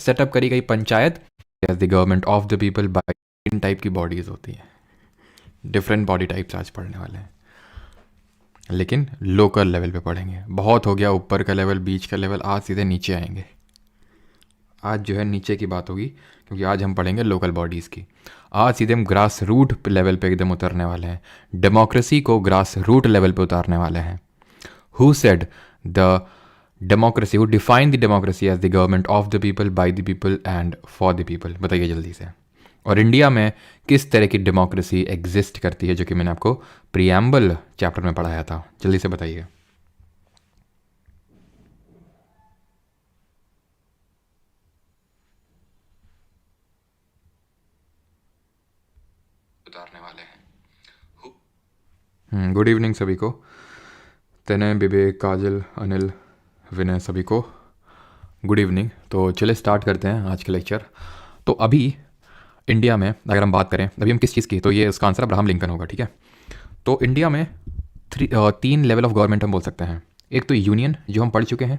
Setup करी गई panchayat as the government of the people by in type की bodies होती हैं। डिफरेंट बॉडी टाइप्स आज पढ़ने वाले हैं, लेकिन लोकल लेवल पे पढ़ेंगे। बहुत हो गया ऊपर का लेवल, बीच का लेवल, आज सीधे नीचे आएंगे। आज जो है नीचे की बात होगी, क्योंकि आज हम पढ़ेंगे लोकल बॉडीज़ की। आज सीधे हम ग्रास रूट लेवल पे एकदम उतरने वाले हैं, डेमोक्रेसी को ग्रास रूट लेवल पे उतारने वाले हैं। Who said the democracy, who define the democracy as the government of the people by the people and for the people? बताइए जल्दी से। और इंडिया में किस तरह की डेमोक्रेसी एग्जिस्ट करती है, जो कि मैंने आपको प्रीएम्बल चैप्टर में पढ़ाया था? जल्दी से बताइए। उतारने वाले हैं। गुड इवनिंग सभी को। तनय, विवेक, काजल, अनिल, विनय, सभी को गुड इवनिंग। तो चलिए स्टार्ट करते हैं आज का लेक्चर। तो अभी इंडिया में अगर हम बात करें, अभी हम किस चीज़ की, तो ये उसका आंसर अब्राहम लिंकन होगा, ठीक है। तो इंडिया में 3 लेवल ऑफ गवर्नमेंट हम बोल सकते हैं। एक तो यूनियन, जो हम पढ़ चुके हैं,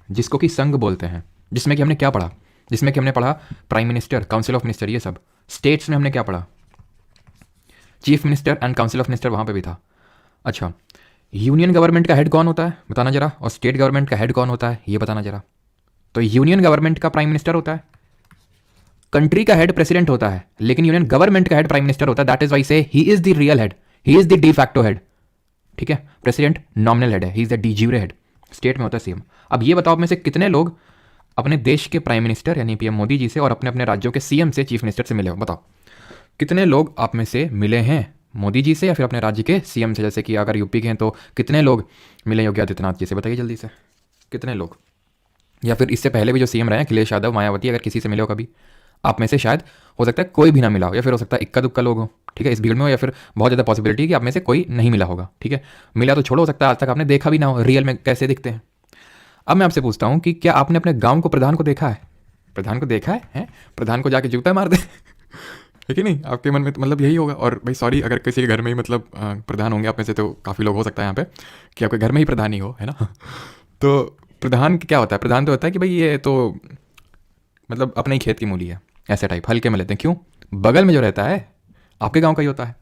जिसको कि संघ बोलते हैं, जिसमें कि हमने क्या पढ़ा? जिसमें कि हमने पढ़ा prime minister, council of minister, ये सब। स्टेट्स में हमने क्या पढ़ा? Chief minister and council of minister वहाँ पे भी था। अच्छा, यूनियन गवर्नमेंट का हेड कौन होता है बताना जरा, और स्टेट गवर्नमेंट का हेड कौन होता है ये बताना जरा। तो यूनियन गवर्नमेंट का प्राइम मिनिस्टर होता है, कंट्री का हेड प्रेसिडेंट होता है, लेकिन यूनियन गवर्नमेंट का हेड प्राइम मिनिस्टर होता है। That is why so he is the real head, he is the de facto head, ठीक है। प्रेसिडेंट नॉमिनल हेड है, he is the de jure head. State में होता है सीएम। अब ये बताओ, में से कितने लोग अपने देश के प्राइम मिनिस्टर यानी पीएम मोदी जी से और अपने अपने राज्यों के सीएम से, चीफ मिनिस्टर से मिले हो? बताओ कितने लोग आप में से मिले हैं मोदी जी से या फिर अपने राज्य के सीएम से? जैसे कि अगर यूपी के हैं तो कितने लोग मिले योगी आदित्यनाथ जी से? बताइए जल्दी से, कितने लोग? या फिर इससे पहले भी जो सीएम रहे हैं, अखिलेश यादव, मायावती, अगर किसी से मिले हो कभी? आप में से शायद हो सकता है कोई भी ना मिला हो, या फिर हो सकता है इक्का दुक्का लोग हो, ठीक है, इस भीड़ में हो, या फिर बहुत ज़्यादा पॉसिबिलिटी है कि आप में से कोई नहीं मिला होगा, ठीक है। मिला तो छोड़ो, हो सकता है आज तक आपने देखा भी ना हो रियल में कैसे दिखते हैं। अब मैं आपसे पूछता हूँ कि क्या आपने अपने गाँव को प्रधान को देखा है? प्रधान को देखा है? प्रधान को जाके जूता मार दे है कि नहीं? आपके मन में तो मतलब यही होगा। और भाई सॉरी, अगर किसी के घर में ही मतलब प्रधान होंगे आप में से, तो काफ़ी लोग हो सकता है यहाँ पे कि आपके घर में ही प्रधान ही हो, है ना। तो प्रधान क्या होता है? प्रधान तो होता है कि भाई ये तो मतलब अपने ही खेत की मूली है, ऐसे टाइप, हल्के में लेते हैं। क्यों? बगल में जो रहता है आपके गांव का ही होता है।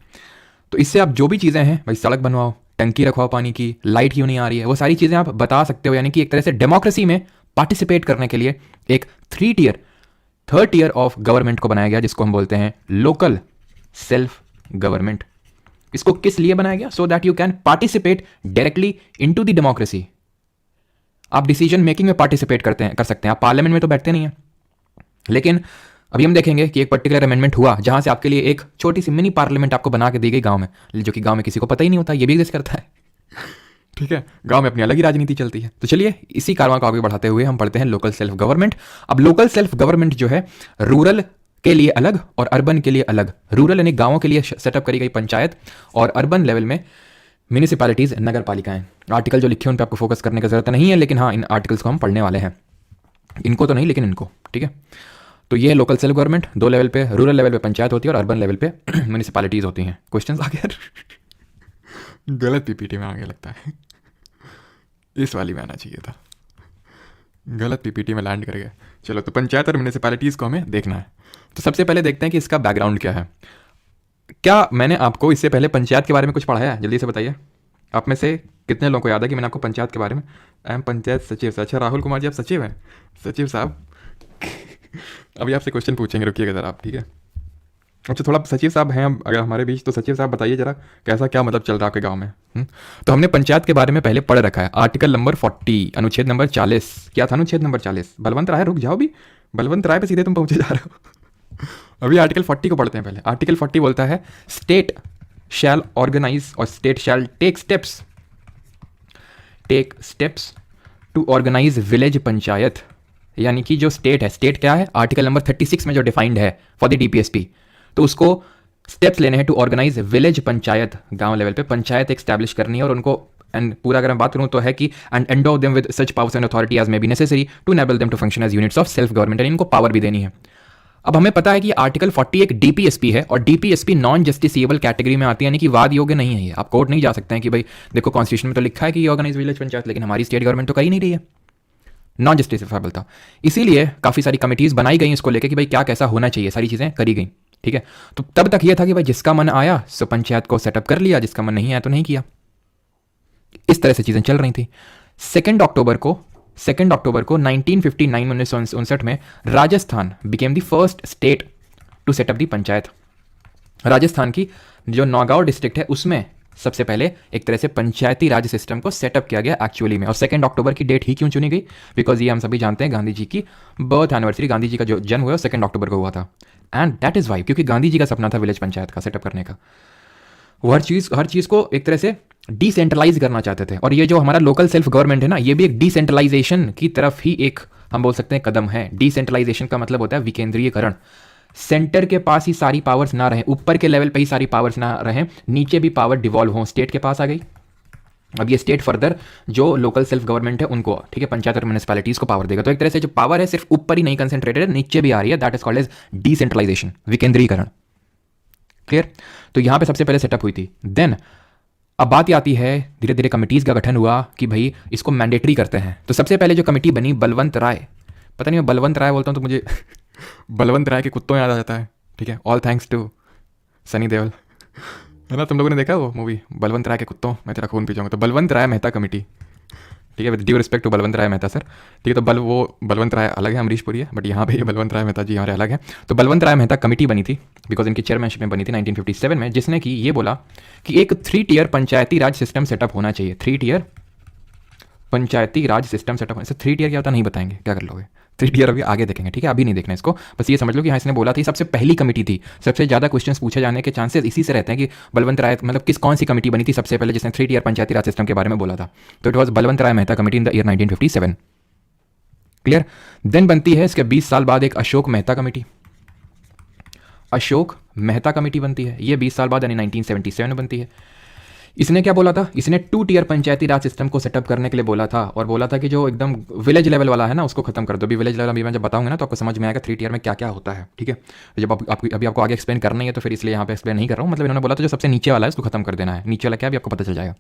तो इससे आप जो भी चीज़ें हैं, भाई सड़क बनवाओ, टंकी रखवाओ पानी की, लाइट क्यों नहीं आ रही है, वो सारी चीज़ें आप बता सकते हो। यानी कि एक तरह से डेमोक्रेसी में पार्टिसिपेट करने के लिए एक थर्ड टियर ऑफ गवर्नमेंट को बनाया गया, जिसको हम बोलते हैं लोकल सेल्फ गवर्नमेंट। इसको किस लिए बनाया गया? So that you can participate directly into the democracy. आप डिसीजन मेकिंग में पार्टिसिपेट कर सकते हैं। आप पार्लियामेंट में तो बैठते नहीं हैं, लेकिन अभी हम देखेंगे कि एक पर्टिकुलर अमेंडमेंट हुआ जहां से आपके लिए एक छोटी सी मिनी पार्लियामेंट आपको बना के दी गई गांव में, जो कि गांव में किसी को पता ही नहीं होता, ये भी एग्जिस्ट करता है, ठीक है। गांव में अपनी अलग ही राजनीति चलती है। तो चलिए इसी कारवां को आगे बढ़ाते हुए हम पढ़ते हैं लोकल सेल्फ गवर्नमेंट। अब लोकल सेल्फ गवर्नमेंट जो है, रूरल के लिए अलग और अर्बन के लिए अलग। रूरल यानी गांवों के लिए सेटअप करी गई पंचायत, और अर्बन लेवल में म्यूनिसिपैलिटीज, नगर पालिकाएं। आर्टिकल जो लिखे हैं उन पर आपको फोकस करने की जरूरत नहीं है, लेकिन हाँ, इन आर्टिकल्स को हम पढ़ने वाले हैं। इनको तो नहीं, लेकिन इनको, ठीक है। तो ये है लोकल सेल्फ गवर्नमेंट। 2 लेवल पे, रूरल लेवल पे पंचायत होती है और अर्बन लेवल पे म्यूनिसिपैलिटीज होती हैं। क्वेश्चंस आ गए? गलत पीपीटी में आ गया लगता है, इस वाली में आना चाहिए था, गलत पीपीटी में लैंड कर गया। चलो, तो पंचायत और म्यूनिसिपैलिटीज़ को हमें देखना है। तो सबसे पहले देखते हैं कि इसका बैकग्राउंड क्या है। क्या मैंने आपको इससे पहले पंचायत के बारे में कुछ पढ़ाया है? जल्दी से बताइए। आप में से कितने लोगों को याद है कि मैंने आपको पंचायत के बारे में, आई एम पंचायत सचिव से। अच्छा, राहुल कुमार जी आप सचिव हैं? सचिव साहब अभी आपसे क्वेश्चन पूछेंगे, रुकिएगा ज़रा आप, ठीक है। अच्छा, थोड़ा सचिव साहब हैं अगर हमारे बीच, तो सचिव साहब बताइए जरा कैसा क्या मतलब चल रहा है आपके गांव में। तो हमने पंचायत के बारे में पहले पढ़ रखा है। आर्टिकल नंबर 40, अनुच्छेद नंबर 40। क्या था अनुच्छेद नंबर 40? बलवंत राय, रुक जाओ भी, बलवंत राय पे सीधे तुम पहुंचे जा रहे हो। अभी आर्टिकल 40 को पढ़ते हैं पहले। आर्टिकल 40 बोलता है, स्टेट शैल ऑर्गेनाइज और state shall take steps to organise village panchayat. यानी कि जो स्टेट है, स्टेट क्या है? आर्टिकल नंबर 36 में जो डिफाइंड है फॉर द डीपीएसपी, तो उसको स्टेप्स लेने हैं टू ऑर्गेनाइज विलेज पंचायत। गांव लेवल पे पंचायत एक्स्टैब्लिश करनी है, और उनको एंड पूरा अगर मैं बात करूं तो है कि and endow them with such powers and authority as may be necessary to enable them to function as units of self government. यानी इनको पावर भी देनी है। अब हमें पता है कि आर्टिकल 40 एक डीपीएसपी है, और डीपीएसपी नॉन जस्टिसेबल कैटेगरी में आती है, यानी कि वाद योग्य नहीं है। ये आप कोर्ट नहीं जा सकते हैं कि भाई देखो कॉन्स्टिट्यूशन में तो लिखा है कि ऑर्गेनाइज विलेज पंचायत, लेकिन हमारी स्टेट गवर्नमेंट तो कर ही नहीं रही है। नॉन जस्टिफाइबल था। इसीलिए काफ़ी सारी कमिटीज़ बनाई गई इसको लेकर कि भाई क्या कैसा होना चाहिए, सारी चीज़ें करी गई। ठीक है, तो तब तक ये था कि भाई जिसका मन आया सो पंचायत को सेटअप कर लिया, जिसका मन नहीं आया तो नहीं किया। इस तरह से चीज़ें चल रही थी। 2 अक्टूबर को 1959 में 1959 में Rajasthan became the first state to set up the panchayat. Rajasthan की जो नौगांव डिस्ट्रिक्ट है उसमें सबसे पहले एक तरह से पंचायती राज सिस्टम को सेटअप किया गया एक्चुअली में। और 2 अक्टूबर की डेट ही क्यों चुनी गई? बिकॉज ये हम सभी जानते हैं गांधी जी की बर्थ एनिवर्सरी, गांधी जी का जो जन्म हुआ 2 अक्टूबर को हुआ था। एंड दैट इज़ वाई, क्योंकि गांधी जी का सपना था विलेज पंचायत का सेटअप करने का। वो हर चीज़ को एक तरह से डिसेंट्रलाइज करना चाहते थे। और ये जो हमारा लोकल सेल्फ गवर्नमेंट है ना, ये भी एक डिसेंट्रलाइजेशन की तरफ ही एक हम बोल सकते हैं कदम है। डिसेंट्रलाइजेशन का मतलब होता है विकेंद्रीयकरण। सेंटर के पास ही सारी पावर्स ना रहें, ऊपर के लेवल पे ही सारी पावर्स ना रहें, नीचे भी पावर डिवॉल्व हो, स्टेट के पास आ गई। अब ये स्टेट फर्दर जो लोकल सेल्फ गवर्नमेंट है उनको, ठीक है, पंचायत और म्यूनिसिपैलिटीज को पावर देगा। तो एक तरह से जो पावर है सिर्फ ऊपर ही नहीं कंसेंट्रेटेड है, नीचे भी आ रही है। That is called as decentralisation, विकेंद्रीकरण। क्लियर? तो यहां पे सबसे पहले सेटअप हुई थी। देन अब बात आती है, धीरे धीरे कमिटीज का गठन हुआ कि भाई इसको मैंडेटरी करते हैं। तो सबसे पहले जो कमिटी बनी, बलवंत राय, पता नहीं मैं बलवंत राय बोलता हूँ तो मुझे बलवंत राय के कुत्तों याद आ जाता है। ठीक है, all thanks to Sunny Deol, है ना? तुम लोगों ने देखा वो मूवी बलवंत राय के कुत्तों, मैं तेरा खून पी जाऊंगा। तो बलवंत राय मेहता कमेटी, ठीक है, with due respect to Balwant Rai Mehta sir. ठीक है, तो वो बलवंत राय अलग है, अमरीश पुरी है, बट यहाँ पे ये बलवंत राय मेहता जी हमारे अलग है। तो बलवंत राय मेहता कमेटी बनी थी बिकॉज इनकी चेयरमैनशिप में बनी थी 1957 में, जिसने कि ये बोला कि एक 3 tier panchayati raj system setup होना चाहिए। 3 tier panchayati raj system setup होना। 3 टियर क्या होता नहीं बताएंगे, क्या कर लोगे? 3 टियर अभी आगे देखेंगे, ठीक है, अभी नहीं देखना इसको। बस ये समझ लो कि हाँ इसने बोला थी, सबसे पहली कमेटी थी। सबसे ज़्यादा क्वेश्चंस पूछे जाने के चांसेस इसी से रहते हैं कि बलवंत राय मतलब कौन सी कमेटी बनी थी सबसे पहले जिसने 3 टियर पंचायती राज सिस्टम के बारे में बोला था। तो it was Balwant Rai Mehta committee in the year 1957। Clear? Then बनती है इसके 20 साल बाद एक अशोक मेहता कमेटी। अशोक मेहता कमेटी बनती है, ये 20 साल बाद यानी 1977 में बनती है। इसने क्या बोला था? इसने 2 टियर पंचायती राज सिस्टम को सेटअप करने के लिए बोला था, और बोला था कि जो एकदम विलेज लेवल वाला है ना उसको खत्म कर दो। अभी विलेज लेवल अभी मैं जब बताऊंगा ना तो आपको समझ में आएगा 3 टियर में क्या क्या होता है। ठीक है, तो जब अभी आपको आगे एक्सप्लेन करना ही है तो फिर इसलिए यहाँ पे एक्सप्लेन नहीं कर रहा हूँ। मतलब इन्होंने बोला था जो सबसे नीचे वाला है उसको खत्म कर देना है, नीचे वाला क्या भी आपको पता चल जाएगा।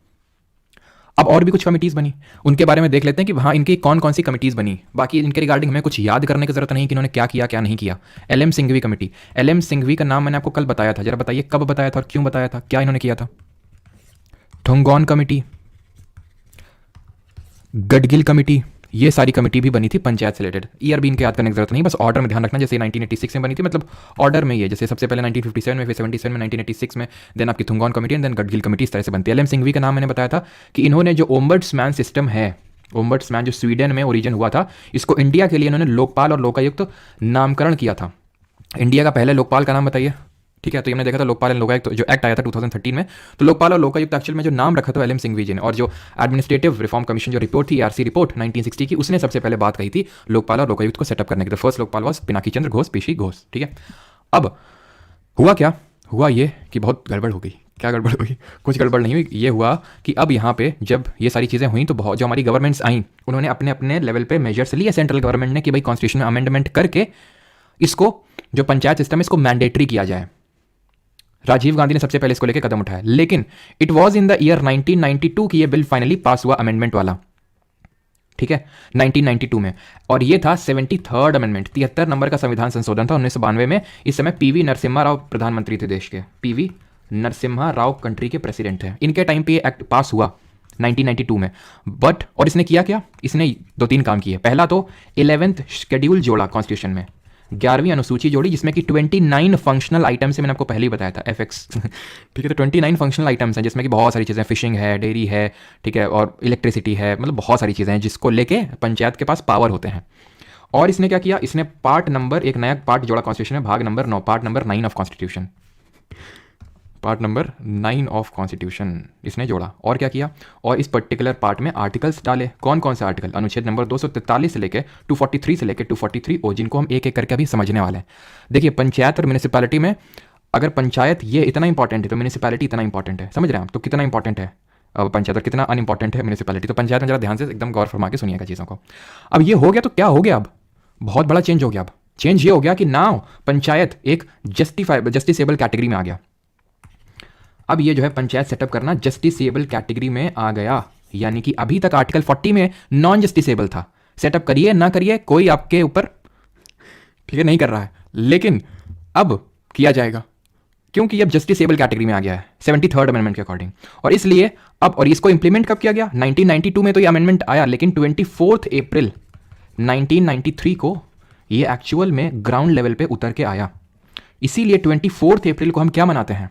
अब और भी कुछ कमिटीज़ बनी, उनके बारे में देख लेते हैं कि हाँ इनकी कौन कौन सी कमिटीज़ बनी। बाकी इनके रिगार्डिंग हमें कुछ याद करने की जरूरत नहीं कि इन्होंने क्या किया क्या नहीं किया। LM Singhvi committee, LM Singhvi का नाम मैंने आपको कल बताया था, जरा बताइए कब बताया था और क्यों बताया था, क्या इन्होंने किया था? ठुंगौन कमेटी, गडगिल कमेटी, ये सारी कमेटी भी बनी थी पंचायत से रिलेटेड। ईयर भी इनके याद करने की जरूरत नहीं, बस ऑर्डर में ध्यान रखना। जैसे 1986 में बनी थी, मतलब ऑर्डर में ही है, जैसे सबसे पहले 1957 में, फिर 77 में, 1986 में, देन आपकी Thungon committee and then Gadgil committee, इस तरह से बनती है। LM सिंघवी का नाम मैंने बताया था कि इन्होंने जो ओम्बड्समैन सिस्टम है, ओम्बड्समैन जो स्वीडन में ओरिजिन हुआ था, इसको इंडिया के लिए इन्होंने लोकपाल और लोकायुक्त नामकरण किया था। इंडिया का पहले लोकपाल का नाम बताइए। ठीक है, तो हमने देखा था लोकपाल एंड लोकायुक्त जो एक्ट आया था 2013 में, तो लोकपाल और लोकायुक्त एक्चुअल में जो नाम रखा था LM सिंघवी जी ने। और जो एडमिनिस्ट्रेटिव रिफॉर्म कमीशन जो रिपोर्ट थी, ARC रिपोर्ट 1960 की, उसने सबसे पहले बात कही थी लोकपाल और लोकायुक्त को सेटअप करने की। The first Lokpal was Pinaki Chandra Ghosh, पेशी घोष। ठीक है, अब हुआ क्या? हुआ ये कि बहुत गड़बड़ हो गई। क्या गड़बड़ हुई? कुछ गड़बड़ नहीं हुई। ये हुआ कि अब यहाँ पे जब ये सारी चीज़ें हुई तो बहुत जो हमारी गवर्नमेंट्स आई उन्होंने अपने अपने लेवल पे मेजर्स लिए सेंट्रल गवर्नमेंट ने कि भाई कॉन्स्टिट्यूशन में अमेंडमेंट करके इसको जो पंचायत सिस्टम है इसको मैंडेटरी किया जाए। राजीव गांधी ने सबसे पहले इसको लेकर कदम उठाया, लेकिन it was in the year 1992 कि ये बिल फाइनली पास हुआ अमेंडमेंट वाला। ठीक है, 1992 में, और ये था 73rd अमेंडमेंट, 73 नंबर का संविधान संशोधन था 1992 में। इस समय PV नरसिम्हा राव प्रधानमंत्री थे देश के। PV नरसिम्हा राव कंट्री के प्रेसिडेंट थे। इनके टाइम पे ये एक्ट पास हुआ 1992 में। बट और इसने किया क्या? इसने 2-3 काम किए। पहला तो 11th शेड्यूल जोड़ा कॉन्स्टिट्यूशन में, 11वीं अनुसूची जोड़ी, जिसमें कि 29 फंक्शनल आइटम्स है। मैंने आपको पहले ही बताया था FX ठीक है, तो 29 फंक्शनल आइटम्स हैं जिसमें कि बहुत सारी चीज़ें, फिशिंग है, डेयरी है, ठीक है, और इलेक्ट्रिसिटी है, मतलब बहुत सारी चीज़ें हैं जिसको लेके पंचायत के पास पावर होते हैं। और इसने क्या किया? इसने पार्ट नंबर, एक नया पार्ट जोड़ा कॉन्स्टिट्यूशन में, भाग number 9, part number 9 of constitution, part number 9 of constitution इसने जोड़ा। और क्या किया? और इस पर्टिकुलर पार्ट में आर्टिकल्स डाले। कौन कौन से आर्टिकल? अनुच्छेद नंबर 243 से लेकर 243 से लेकर 243O, जिनको हम एक एक करके अभी समझने वाले हैं। देखिए, पंचायत और म्यूनिसिपैलिटी में अगर पंचायत ये इतना इंपॉर्टेंट है तो म्यूनिसिपैलिटी इतना इंपॉर्टेंट है। समझ रहे हैं आप? तो कितना इंपॉर्टेंट है पंचायत और कितना अनइंपॉर्टेंट है म्यूनिसिपैलिटी। तो पंचायत में जरा ध्यान से एकदम गौर फरमा के सुनिएगा चीज़ों को। अब ये हो गया तो क्या हो गया? अब बहुत बड़ा चेंज हो गया। अब चेंज ये हो गया कि नाउ पंचायत एक जस्टिसेबल कैटेगरी में आ गया। अब ये जो है पंचायत सेटअप करना जस्टिसेबल कैटेगरी में आ गया, यानी कि अभी तक आर्टिकल 40 में नॉन जस्टिसेबल था, सेटअप करिए ना करिए कोई आपके ऊपर, ठीक है, नहीं कर रहा है, लेकिन अब किया जाएगा क्योंकि अब जस्टिसेबल कैटेगरी में आ गया है 73rd अमेंडमेंट के अकॉर्डिंग। और इसलिए अब, और इसको इंप्लीमेंट कब किया गया, 1992 में तो ये अमेंडमेंट आया, लेकिन 24 अप्रैल 1993 को ये एक्चुअल में ग्राउंड लेवल पे उतर के आया। इसीलिए 24 अप्रैल को हम क्या मनाते हैं,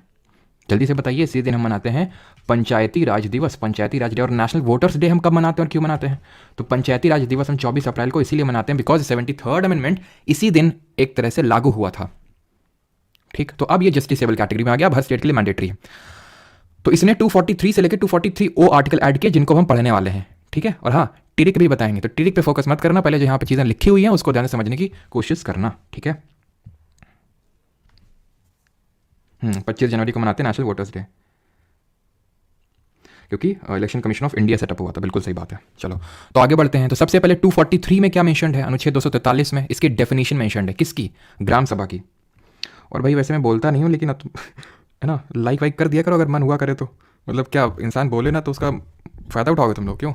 जल्दी से बताइए। इसी दिन हम मनाते हैं पंचायती राज दिवस, पंचायती राज डे। और नेशनल वोटर्स डे हम कब मनाते हैं और क्यों मनाते हैं, तो पंचायती राज दिवस हम 24 अप्रैल को इसीलिए मनाते हैं बिकॉज 73rd अमेंडमेंट इसी दिन एक तरह से लागू हुआ था। ठीक, तो अब ये जस्टिसेबल कैटेगरी में आ गया, अब हर स्टेट के लिए मैंडेटरी है। तो इसने 243 से लेकर 243 ओ आर्टिकल ऐड किए जिनको हम पढ़ने वाले हैं। ठीक है, और हाँ टिरिक भी बताएंगे, तो टिरिक पे फोकस मत करना, पहले जो यहाँ पे चीज़ें लिखी हुई हैं उसको ध्यान से समझने की कोशिश करना। ठीक है, 25 जनवरी को मनाते हैं नेशनल वोटर्स डे, क्योंकि election commission of India setup हुआ था। बिल्कुल सही बात है। चलो तो आगे बढ़ते हैं। तो सबसे पहले 243 में क्या मेंशन्ड है, अनुच्छेद 243 में इसकी डेफिनेशन मेंशन्ड है, किसकी, ग्राम सभा की। और भाई वैसे मैं बोलता नहीं हूँ, लेकिन अब है ना, लाइक वाइक कर दिया करो अगर मन हुआ करे तो, मतलब क्या इंसान बोले ना तो उसका फ़ायदा उठाओगे तुम लोग, क्यों।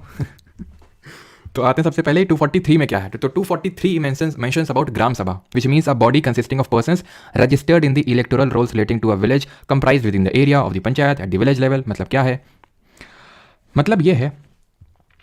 तो आते हैं सबसे पहले 243 में क्या है। तो 243 mentions about Gram Sabha, which means a body consisting of persons registered in the electoral rolls relating to a village comprised within the area of the panchayat at the village level. मतलब क्या है, मतलब ये है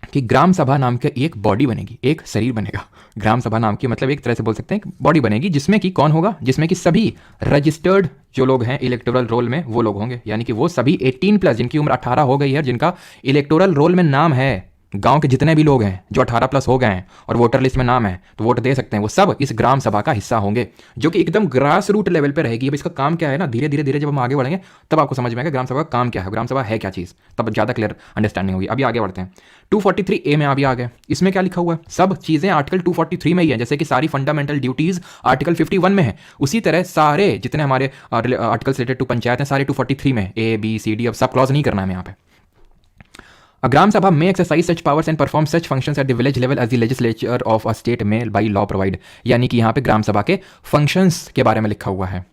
कि ग्राम सभा नाम की एक बॉडी बनेगी, एक शरीर बनेगा। ग्राम सभा नाम की मतलब एक तरह से बोल सकते हैं बॉडी बनेगी, जिसमें कि कौन होगा, जिसमें कि सभी रजिस्टर्ड जो लोग हैं इलेक्टोरल रोल में वो लोग होंगे, यानी कि वो सभी 18+, जिनकी उम्र 18 हो गई है, जिनका इलेक्टोरल रोल में नाम है, गांव के जितने भी लोग हैं जो 18+ हो गए हैं और वोटर लिस्ट में नाम है तो वोट दे सकते हैं, वो सब इस ग्राम सभा का हिस्सा होंगे, जो कि एकदम ग्रास रूट लेवल पे रहेगी। अब इसका काम क्या है ना, धीरे धीरे धीरे जब हम आगे बढ़ेंगे तब आपको समझ में आएगा ग्राम सभा का काम क्या है, ग्राम सभा है क्या चीज़, तब ज़्यादा क्लियर अंडरस्टैंडिंग होगी। अभी आगे बढ़ते हैं। 243A में अभी आ गए, इसमें क्या लिखा हुआ है, सब चीज़ें आर्टिकल 243 में ही है। जैसे कि सारी फंडामेंटल ड्यूटीज़ आर्टिकल 51 में है, उसी तरह सारे जितने हमारे आर्टिकल्स रिलेटेड टू पंचायत हैं सारे 243 में, A B C D, अब सब क्लॉज नहीं करना है हमें यहाँ पे। A Gram Sabha may exercise such powers and perform such functions at the village level as the legislature of a state may by law provide। यानी कि यहाँ पे ग्राम सभा के फंक्शंस के बारे में लिखा हुआ है,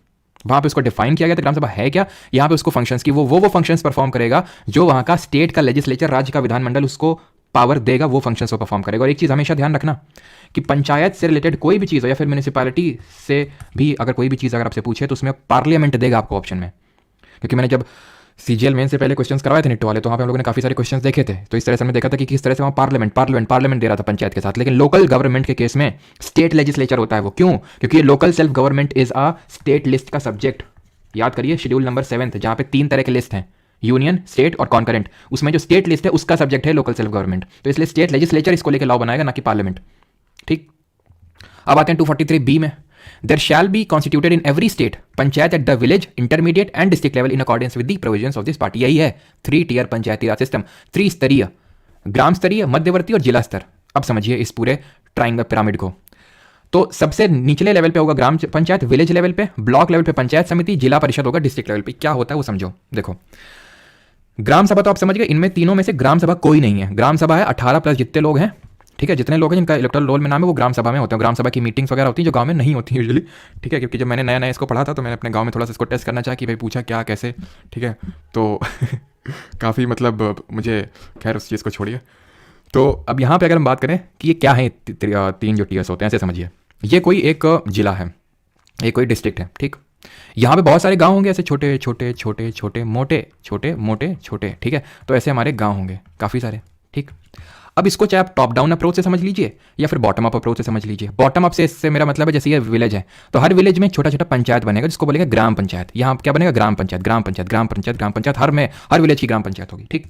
वहाँ पे उसको डिफाइन किया गया था ग्राम सभा है क्या, यहाँ पे उसको फंक्शंस की वो फंक्शंस परफॉर्म करेगा जो वहाँ का स्टेट का लेजिस्लेचर, राज्य का विधानमंडल उसको पावर देगा, वो फंक्शंस को परफॉर्म करेगा। और एक चीज़ हमेशा ध्यान रखना कि पंचायत से रिलेटेड कोई भी चीज़ हो या फिर म्यूनिसिपैलिटी से भी अगर कोई भी चीज़ अगर आपसे पूछे तो उसमें पार्लियामेंट देगा आपको ऑप्शन में, क्योंकि मैंने जब CGL मेन से पहले क्वेश्चंस करवाए थे निट वाले, तो वहाँ पे हम लोगों ने काफ़ी सारे क्वेश्चंस देखे थे। तो इस तरह से हमने देखा था कि किस तरह से वहाँ पार्लियामेंट दे रहा था पंचायत के साथ, लेकिन लोकल गवर्नमेंट के केस में स्टेट लेजिस्लेचर होता है वो। क्यों, क्योंकि ये local self government is a state list का सब्जेक्ट। याद करिए शेड्यूल नंबर 7 जहाँ पे 3 तरह के लिस्ट हैं, यूनियन, स्टेट और कॉन्करेंट, उसमें जो स्टेट लिस्ट है उसका सब्जेक्ट है लोकल सेल्फ गवर्नमेंट। तो इसलिए स्टेट लेजिस्लेचर इसको लेकर लॉ बनाएगा, ना कि पार्लियामेंट। ठीक, अब आते हैं 243B में। There shall be constituted in every state panchayat at the village, intermediate and district level in accordance with the provisions of this part। यही है 3-tier पंचायती राज सिस्टम, त्रिस्तरीय, ग्राम स्तरीय, मध्यवर्ती और जिला स्तर। अब समझिए इस पूरे ट्राइंगल पिरामिड को। तो सबसे निचले लेवल पे होगा ग्राम पंचायत, विलेज लेवल पे, ब्लॉक लेवल पे पंचायत समिति, जिला परिषद होगा डिस्ट्रिक्ट लेवल पे। क्या होता है वो समझो। देखो ग्राम सभा तो आप समझ गए, इनमें तीनों में से ग्राम सभा कोई नहीं है। ग्राम सभा है 18+ जितने लोग हैं, ठीक है, जितने लोग हैं जिनका इलेक्टोरल रोल में नाम है वो ग्राम सभा में होते हैं। ग्राम सभा की मीटिंग्स वगैरह होती हैं जो गांव में नहीं होती हैं यूजुअली, ठीक है, क्योंकि जब मैंने नया इसको पढ़ा था तो मैंने अपने गांव में थोड़ा सा इसको टेस्ट करना चाहा कि भाई पूछा क्या कैसे, ठीक है, तो काफ़ी मतलब मुझे, खैर उस चीज़ को छोड़िए। तो अब यहाँ पे अगर हम बात करें कि ये क्या है 3 जो टीयर्स होते हैं, ऐसे समझिए ये कोई एक जिला है, ये कोई डिस्ट्रिक्ट है, ठीक। यहाँ पे बहुत सारे गांव होंगे ऐसे छोटे छोटे छोटे छोटे मोटे छोटे मोटे छोटे, ठीक है, तो ऐसे हमारे गांव होंगे काफ़ी सारे, ठीक। अब इसको चाहे आप टॉप डाउन अप्रोच से समझ लीजिए या फिर बॉटम अप अप्रोच से समझ लीजिए। बॉटम अप से इससे मेरा मतलब है जैसे ये विलेज है तो हर विलेज में छोटा छोटा पंचायत बनेगा जिसको बोलेंगे ग्राम पंचायत। यहाँ क्या बनेगा, ग्राम पंचायत, ग्राम पंचायत, ग्राम पंचायत, ग्राम पंचायत, हर विलेज की ग्राम पंचायत होगी, ठीक।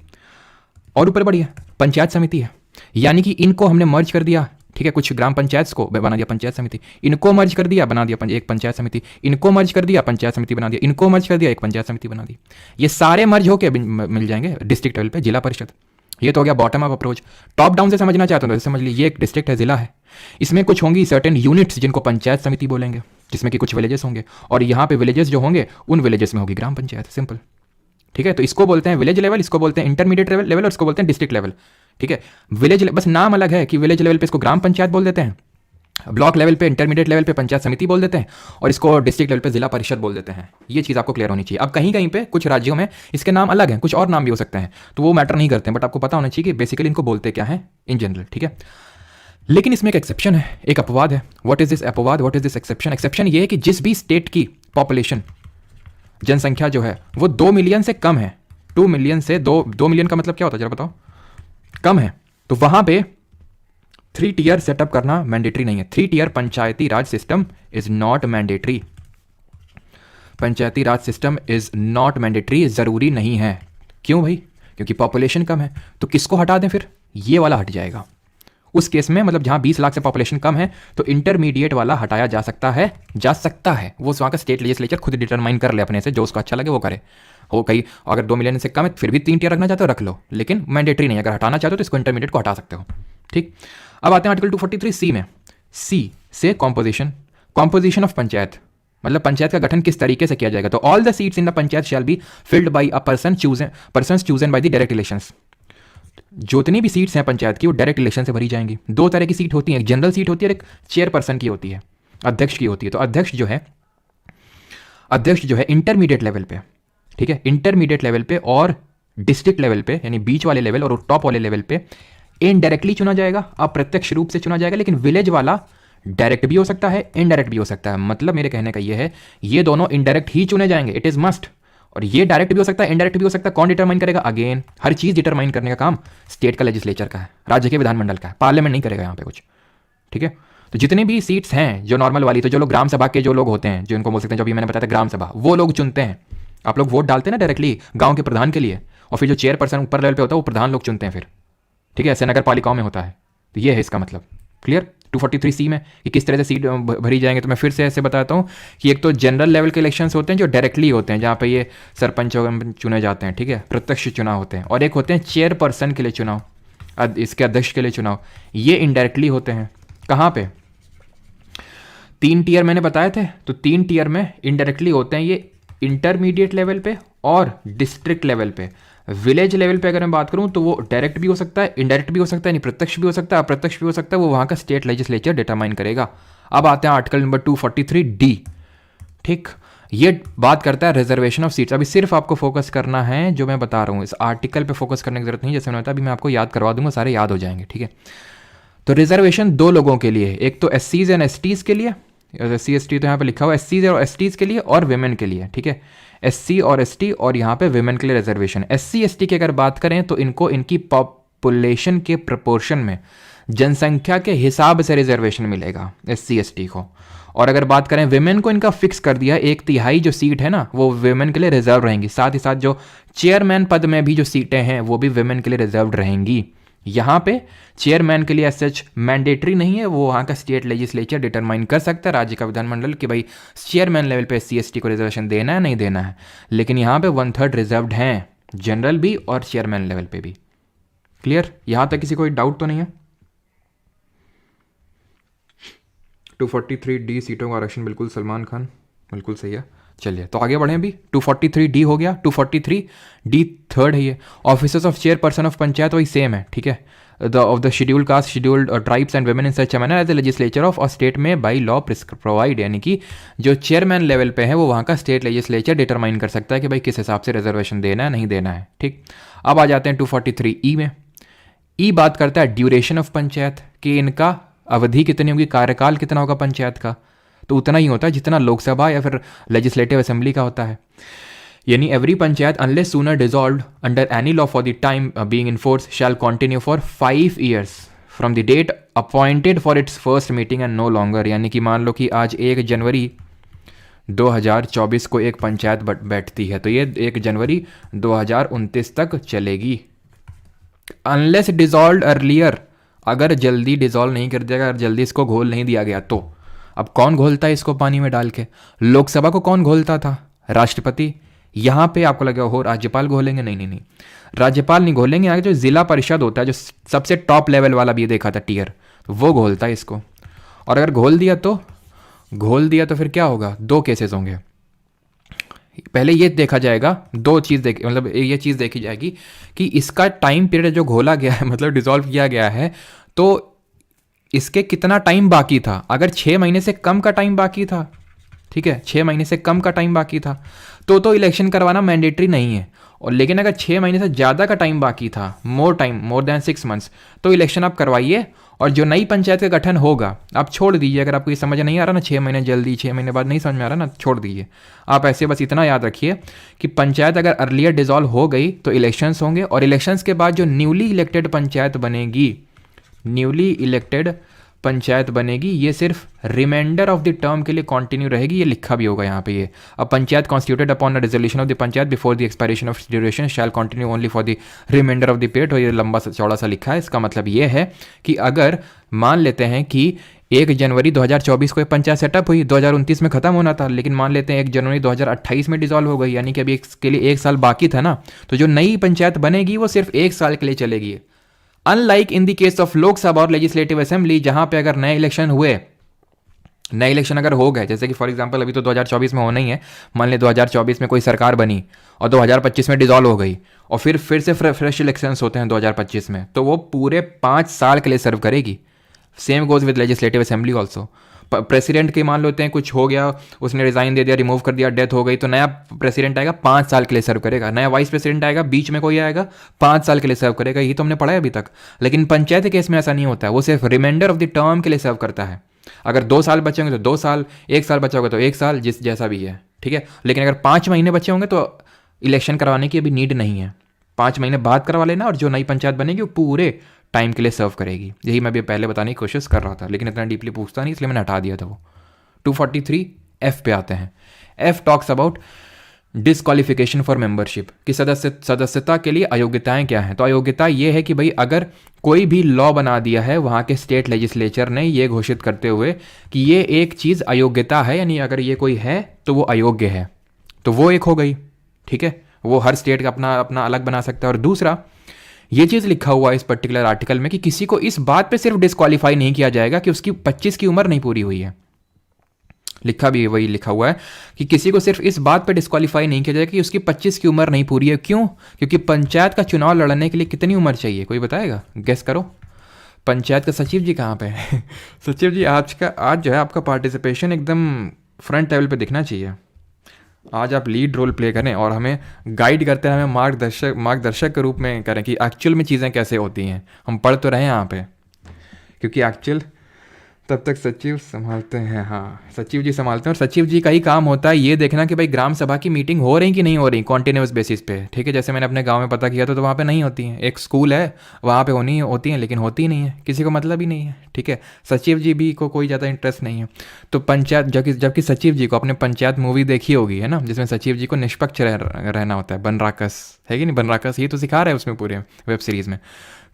और ऊपर बढ़िया पंचायत समिति है, यानी कि इनको हमने मर्ज कर दिया, ठीक है, कुछ ग्राम पंचायत को बना दिया पंचायत समिति, इनको मर्ज कर दिया बना दिया एक पंचायत समिति, इनको मर्ज कर दिया पंचायत समिति बना दिया, इनको मर्ज कर दिया एक पंचायत समिति बना दी। ये सारे मर्ज होकर मिल जाएंगे डिस्ट्रिक्ट लेवल पे जिला परिषद। ये तो हो गया bottom up approach. Top down से समझना चाहते हो तो समझ लीजिए एक डिस्ट्रिक्ट है, जिला है, इसमें कुछ होंगी सर्टेन यूनिट्स जिनको पंचायत समिति बोलेंगे, जिसमें कि कुछ विलेजेस होंगे, और यहाँ पे विलेजेस जो होंगे उन विलेजेस में होगी ग्राम पंचायत, सिंपल, ठीक है। तो इसको बोलते हैं विलेज लेवल, इसको बोलते हैं इंटरमीडिएट लेवल और इसको बोलते हैं डिस्ट्रिक्ट लेवल, ठीक है। विलेज बस नाम अलग है कि विलेज लेवल पे इसको ग्राम पंचायत बोल देते हैं, ब्लॉक लेवल पे इंटरमीडिएट लेवल पे पंचायत समिति बोल देते हैं, और इसको डिस्ट्रिक्ट लेवल पे जिला परिषद बोल देते हैं। ये चीज़ आपको क्लियर होनी चाहिए। अब कहीं कहीं पे कुछ राज्यों में इसके नाम अलग हैं, कुछ और नाम भी हो सकते हैं, तो वो मैटर नहीं करते हैं, बट आपको पता होना चाहिए कि बेसिकली इनको बोलते क्या है इन जनरल, ठीक है। लेकिन इसमें एक एक्सेप्शन है, एक अपवाद है। व्हाट इज दिस अपवाद, what is this exception? Exception ये है कि जिस भी स्टेट की पॉपुलेशन, जनसंख्या जो है वो 2 मिलियन से कम है, 2 मिलियन से 2 मिलियन का मतलब क्या होता है जरा बताओ, कम है, तो वहां पे 3 टियर सेटअप करना मैंडेटरी नहीं है। 3 tier panchayati raj system is not mandatory. Panchayati raj system is not mandatory, जरूरी नहीं है। क्यों भाई? क्योंकि पॉपुलेशन कम है। तो किसको हटा दें फिर? ये वाला हट जाएगा। उस केस में मतलब जहां 20 लाख से पॉपुलेशन कम है तो इंटरमीडिएट वाला हटाया जा सकता है, वो वहां का स्टेट लेजिस्लेचर खुद डिटरमाइन कर ले अपने से, जो उसको अच्छा लगे वो करे। हो कहीं अगर 2 मिलियन से कम है फिर भी 3 टियर रखना चाहते हो रख लो, लेकिन मैंडेटरी नहीं। अगर हटाना चाहते हो तो इसको इंटरमीडिएट को हटा सकते हो। ठीक, अब आते हैं आर्टिकल 243C में। सी से कॉम्पोजिशन ऑफ पंचायत, मतलब पंचायत का गठन किस तरीके से किया जाएगा। तो all the seats in the panchayat shall be filled by a person chosen by the direct elections. जितनी भी सीट्स हैं पंचायत की वो डायरेक्ट इलेक्शन से भरी जाएंगी। 2 तरह की सीट होती है, एक जनरल सीट होती है और एक चेयरपर्सन की होती है, अध्यक्ष की होती है। तो अध्यक्ष जो है इंटरमीडिएट लेवल पे, ठीक है, इंटरमीडिएट लेवल पे और डिस्ट्रिक्ट लेवल पे, यानी बीच वाले लेवल और टॉप वाले लेवल पे इनडायरेक्टली चुना जाएगा, अप्रत्यक्ष रूप से चुना जाएगा। लेकिन विलेज वाला डायरेक्ट भी हो सकता है, इनडायरेक्ट भी हो सकता है। मतलब मेरे कहने का ये है, ये दोनों इनडायरेक्ट ही चुने जाएंगे, इट इज मस्ट। और ये डायरेक्ट भी हो सकता है, इनडायरेक्ट भी हो सकता है। कौन डिटरमाइन करेगा? अगेन हर चीज डिटरमाइन करने का काम स्टेट का लेजिस्लेचर का है, राज्य के विधानमंडल का है, पार्लियामेंट नहीं करेगा यहाँ पे कुछ। ठीक है, तो जितनी भी सीट्स हैं जो नॉर्मल वाली, तो जो लोग ग्राम सभा के जो लोग होते हैं, जो इनको बोल सकते हैं, जो अभी मैंने बताया था ग्राम सभा, वो लोग चुनते हैं। आप लोग वोट डालते हैं ना डायरेक्टली गांव के प्रधान के लिए, और फिर जो चेयरपर्सन ऊपर लेवल पे होता है वो प्रधान लोग चुनते हैं फिर। ठीक है, ऐसे नगर पालिकाओं में होता है। तो ये है इसका मतलब। क्लियर? 243C में कि किस तरह से सीट भरी जाएंगे, तो मैं फिर से ऐसे बताता हूँ कि एक तो जनरल लेवल के इलेक्शंस होते हैं जो डायरेक्टली होते हैं, जहाँ पे ये सरपंच चुने जाते हैं, ठीक है, प्रत्यक्ष चुनाव होते हैं। और एक होते हैं चेयरपर्सन के लिए चुनाव, इसके अध्यक्ष के लिए चुनाव, ये इनडायरेक्टली होते हैं। कहाँ पे? 3 टियर मैंने बताए थे, तो 3 टियर में इनडायरेक्टली होते हैं ये, इंटरमीडिएट लेवल पे और डिस्ट्रिक्ट लेवल पे। विलेज लेवल पे अगर मैं बात करूं तो वो डायरेक्ट भी हो सकता है, इनडायरेक्ट भी हो सकता है, यानी प्रत्यक्ष भी हो सकता है, अप्रत्यक्ष भी हो सकता है, वो वहां का स्टेट लेजिस्लेचर डिटरमाइन करेगा। अब आते हैं आर्टिकल नंबर 243D। ठीक, ये बात करता है रिजर्वेशन ऑफ सीट्स। अभी सिर्फ आपको फोकस करना है जो मैं बता रहा हूँ, इस आर्टिकल पे फोकस करने की जरूरत नहीं, जैसे मैंने बताया अभी मैं आपको याद करवा दूंगा, सारे याद हो जाएंगे। ठीक है, तो रिजर्वेशन 2 लोगों के लिए, एक तो SCs एंड STs के लिए, SC ST तो यहाँ पे लिखा हुआ है, SCs और STs के लिए और विमेन के लिए। ठीक है, SC और ST और यहाँ पे विमेन के लिए रिजर्वेशन। SC ST की अगर बात करें तो इनको इनकी पॉपुलेशन के प्रपोर्शन में, जनसंख्या के हिसाब से रिजर्वेशन मिलेगा SC ST को। और अगर बात करें विमेन को, इनका फिक्स कर दिया, 1/3 जो सीट है ना वो विमेन के लिए रिजर्व रहेंगी। साथ ही साथ जो चेयरमैन पद में भी जो सीटें हैं वो भी विमेन के लिए रिजर्व रहेंगी। यहाँ पे चेयरमैन के लिए एज सच मैंडेटरी नहीं है, वो वहाँ का स्टेट लेजिस्लेचर डिटरमाइन कर सकता है, राज्य का विधानमंडल, कि भाई चेयरमैन लेवल पे SC ST को रिजर्वेशन देना है नहीं देना है। लेकिन यहाँ पे 1/3 रिजर्व्ड हैं, जनरल भी और चेयरमैन लेवल पे भी। क्लियर? यहाँ तक किसी कोई डाउट तो नहीं है? 243D सीटों का आरक्षण बिल्कुल सलमान खान, बिल्कुल सही है। चलिए तो आगे बढ़े। अभी 243D हो गया, 243D थर्ड है ये। Officers of chairperson of panchayat वही सेम है। ठीक है, of the scheduled caste, scheduled tribes and women in such a manner as the legislature of a state में बाई लॉ प्रोवाइड, यानी कि जो चेयरमैन लेवल पे है वो वहाँ का स्टेट लेजिस्लेचर डिटरमाइन कर सकता है कि भाई किस हिसाब से रिजर्वेशन देना है नहीं देना है। ठीक, अब आ जाते हैं 243E में। ई बात करता है ड्यूरेशन ऑफ पंचायत, कि इनका अवधि कितनी होगी, कार्यकाल कितना होगा पंचायत का। तो उतना ही होता है जितना लोकसभा या फिर लेजिस्लेटिव असेंबली का होता है। यानी every panchayat unless sooner dissolved under any law for the time being in force shall continue for 5 years from the date appointed for its first meeting and no longer. यानी कि मान लो कि आज 1 जनवरी 2024 को एक पंचायत बैठती है तो ये 1 जनवरी 2029 तक चलेगी, अनलेस डिसॉल्व्ड अर्लियर। अगर जल्दी डिसॉल्व नहीं कर दिया, अगर जल्दी इसको घोल नहीं दिया गया तो। अब कौन घोलता है इसको पानी में डाल के? लोकसभा को कौन घोलता था? राष्ट्रपति। यहाँ पे आपको लगेगा हो राज्यपाल घोलेंगे, नहीं नहीं नहीं, राज्यपाल नहीं घोलेंगे। आगे जो जिला परिषद होता है, जो सबसे टॉप लेवल वाला भी देखा था टियर, तो वो घोलता है इसको। और अगर घोल दिया तो फिर क्या होगा? 2 केसेस होंगे। पहले ये देखा जाएगा, 2 चीज़ मतलब ये चीज़ देखी जाएगी कि इसका टाइम पीरियड जो घोला गया है, मतलब डिसॉल्व किया गया है, तो इसके कितना टाइम बाकी था। अगर 6 महीने से कम का टाइम बाकी था, ठीक है, 6 महीने से कम का टाइम बाकी था तो इलेक्शन करवाना मैंडेटरी नहीं है। और लेकिन अगर 6 महीने से ज़्यादा का टाइम बाकी था, मोर देन 6 months, तो इलेक्शन आप करवाइए। और जो नई पंचायत का गठन होगा, आप छोड़ दीजिए, अगर आपको ये समझ नहीं आ रहा ना 6 महीने जल्दी 6 महीने बाद नहीं समझ में आ रहा ना, छोड़ दीजिए। आप ऐसे बस इतना याद रखिए कि पंचायत अगर अर्लियर डिसॉल्व हो गई तो इलेक्शंस होंगे, और इलेक्शंस के बाद जो न्यूली इलेक्टेड पंचायत बनेगी, न्यूली इलेक्टेड पंचायत बनेगी, ये सिर्फ रिमाइंडर ऑफ द टर्म के लिए कंटिन्यू रहेगी। ये लिखा भी होगा यहाँ पे, ये a panchayat constituted upon a resolution of the panchayat before the expiration of duration shall continue only for the reminder of the period. और ये लंबा चौड़ा सा लिखा है। इसका मतलब ये है कि अगर मान लेते हैं कि 1 जनवरी 2024 को एक पंचायत सेटअप हुई, 2029 में खत्म होना था, लेकिन मान लेते हैं 1 जनवरी 2028 में डिसॉल्व हो गई, यानी कि अभी इसके लिए 1 साल बाकी था ना, तो जो नई पंचायत बनेगी वो सिर्फ 1 साल के लिए चलेगी। Unlike in the case of Lok Sabha और लेजिस्लेटिव असेंबली, जहां पे अगर नए इलेक्शन हुए, नए इलेक्शन अगर हो गए, जैसे कि फॉर एग्जांपल अभी तो 2024 में होना ही है, मान ले 2024 में कोई सरकार बनी और 2025 में डिसॉल्व हो गई, और फिर से फ्रेश इलेक्शंस होते हैं 2025 में, तो वो पूरे 5 साल के लिए सर्व करेगी। Same goes with legislative assembly also. President के मान लेते हैं कुछ हो गया, उसने रिजाइन दे दिया, रिमूव कर दिया, डेथ हो गई, तो नया प्रेसिडेंट आएगा 5 साल के लिए सर्व करेगा। नया वाइस प्रेसिडेंट आएगा, बीच में कोई आएगा, 5 साल के लिए सर्व करेगा। ये तो हमने पढ़ा है अभी तक। लेकिन पंचायत के केस में ऐसा नहीं होता है, वो सिर्फ रिमाइंडर ऑफ द टर्म के लिए सर्व करता है। अगर 2 साल बचे होंगे तो 2 साल, 1 साल बचा होगा तो 1 साल, जिस जैसा भी है, ठीक है। लेकिन अगर 5 महीने बचे होंगे तो इलेक्शन करवाने की अभी नीड नहीं है, 5 महीने बाद करवा लेना, और जो नई पंचायत बनेगी वो पूरे टाइम के लिए सर्व करेगी। यही मैं अभी पहले बताने की कोशिश कर रहा था, लेकिन इतना डीपली पूछता नहीं, इसलिए मैंने हटा दिया था वो। 243 पे आते हैं। F talks about disqualification for membership की सदस्यता के लिए अयोग्यताएं क्या हैं। तो अयोग्यता ये है कि भाई अगर कोई भी लॉ बना दिया है वहाँ के स्टेट लेजिस्लेचर ने ये घोषित करते हुए कि ये एक चीज़ अयोग्यता है, यानी अगर ये कोई है तो वो अयोग्य है, तो वो एक हो गई, ठीक है। वो हर स्टेट का अपना अपना अलग बना सकता है। और दूसरा, ये चीज़ लिखा हुआ है इस पर्टिकुलर आर्टिकल में कि किसी को इस बात पे सिर्फ डिस्क्वालीफाई नहीं किया जाएगा कि उसकी 25 की उम्र नहीं पूरी हुई है। लिखा भी वही लिखा हुआ है कि किसी को सिर्फ इस बात पे डिस्क्वालीफाई नहीं किया जाएगा कि उसकी 25 की उम्र नहीं पूरी है। क्यों? क्योंकि पंचायत का चुनाव लड़ने के लिए कितनी उम्र चाहिए, कोई बताएगा? गेस करो। पंचायत का सचिव जी कहाँ पे है? सचिव जी आज जो है आपका पार्टिसिपेशन एकदम फ्रंट टेबल पे दिखना चाहिए। आज आप लीड रोल प्ले करें और हमें गाइड करते हैं, हमें मार्गदर्शक के रूप में करें कि एक्चुअल में चीज़ें कैसे होती हैं। हम पढ़ तो रहे हैं यहाँ पे, क्योंकि एक्चुअल तब तक सचिव संभालते हैं। हाँ, सचिव जी संभालते हैं, और सचिव जी का ही काम होता है ये देखना कि भाई ग्राम सभा की मीटिंग हो रही कि नहीं हो रही कॉन्टिन्यूस बेसिस पे, ठीक है। जैसे मैंने अपने गांव में पता किया तो वहाँ पे नहीं होती हैं। एक स्कूल है वहाँ पे होती हैं, लेकिन होती नहीं है, किसी को मतलब ही नहीं है, ठीक है। सचिव जी भी को कोई ज़्यादा इंटरेस्ट नहीं है। तो पंचायत जबकि सचिव जी को अपने पंचायत मूवी देखी होगी, है ना, जिसमें सचिव जी को निष्पक्ष रहना होता है। बनराकस है कि नहीं, बनराकस ये तो सिखा रहा है उसमें पूरे वेब सीरीज़ में।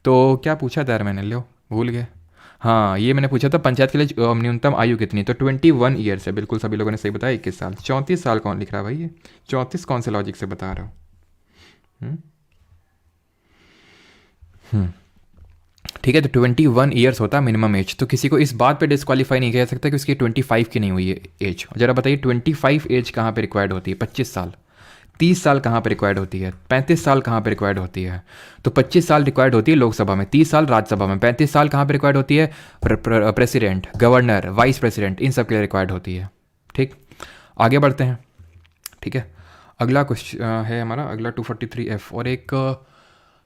तो क्या पूछा था यार मैंने, लो भूल गए। हाँ, ये मैंने पूछा था पंचायत के लिए न्यूनतम आयु कितनी, तो 21 ईयर्स है। बिल्कुल सभी लोगों ने सही बताया, 21 साल। 34 साल कौन लिख रहा है भाई? ये 34 कौन से लॉजिक से बता रहा हो? ठीक है, तो 21 ईयर्स होता है मिनिमम एज। तो किसी को इस बात पे डिस्क्वालीफाई नहीं किया जा सकता कि उसकी 25 की नहीं हुई है एज। जरा बताइए 25 एज कहाँ पे रिक्वायर्ड होती है? 25 साल। 30 साल कहाँ पे रिक्वायर्ड होती है? 35 साल कहाँ पे रिक्वायर्ड होती है? तो 25 साल रिक्वायर्ड होती है लोकसभा में, 30 साल राज्यसभा में, 35 साल कहाँ पे रिक्वायर्ड होती है? प्रेसिडेंट, गवर्नर, वाइस प्रेसिडेंट, इन सब के लिए रिक्वायर्ड होती है। ठीक, आगे बढ़ते हैं। ठीक है, अगला क्वेश्चन है हमारा, अगला 243F। और एक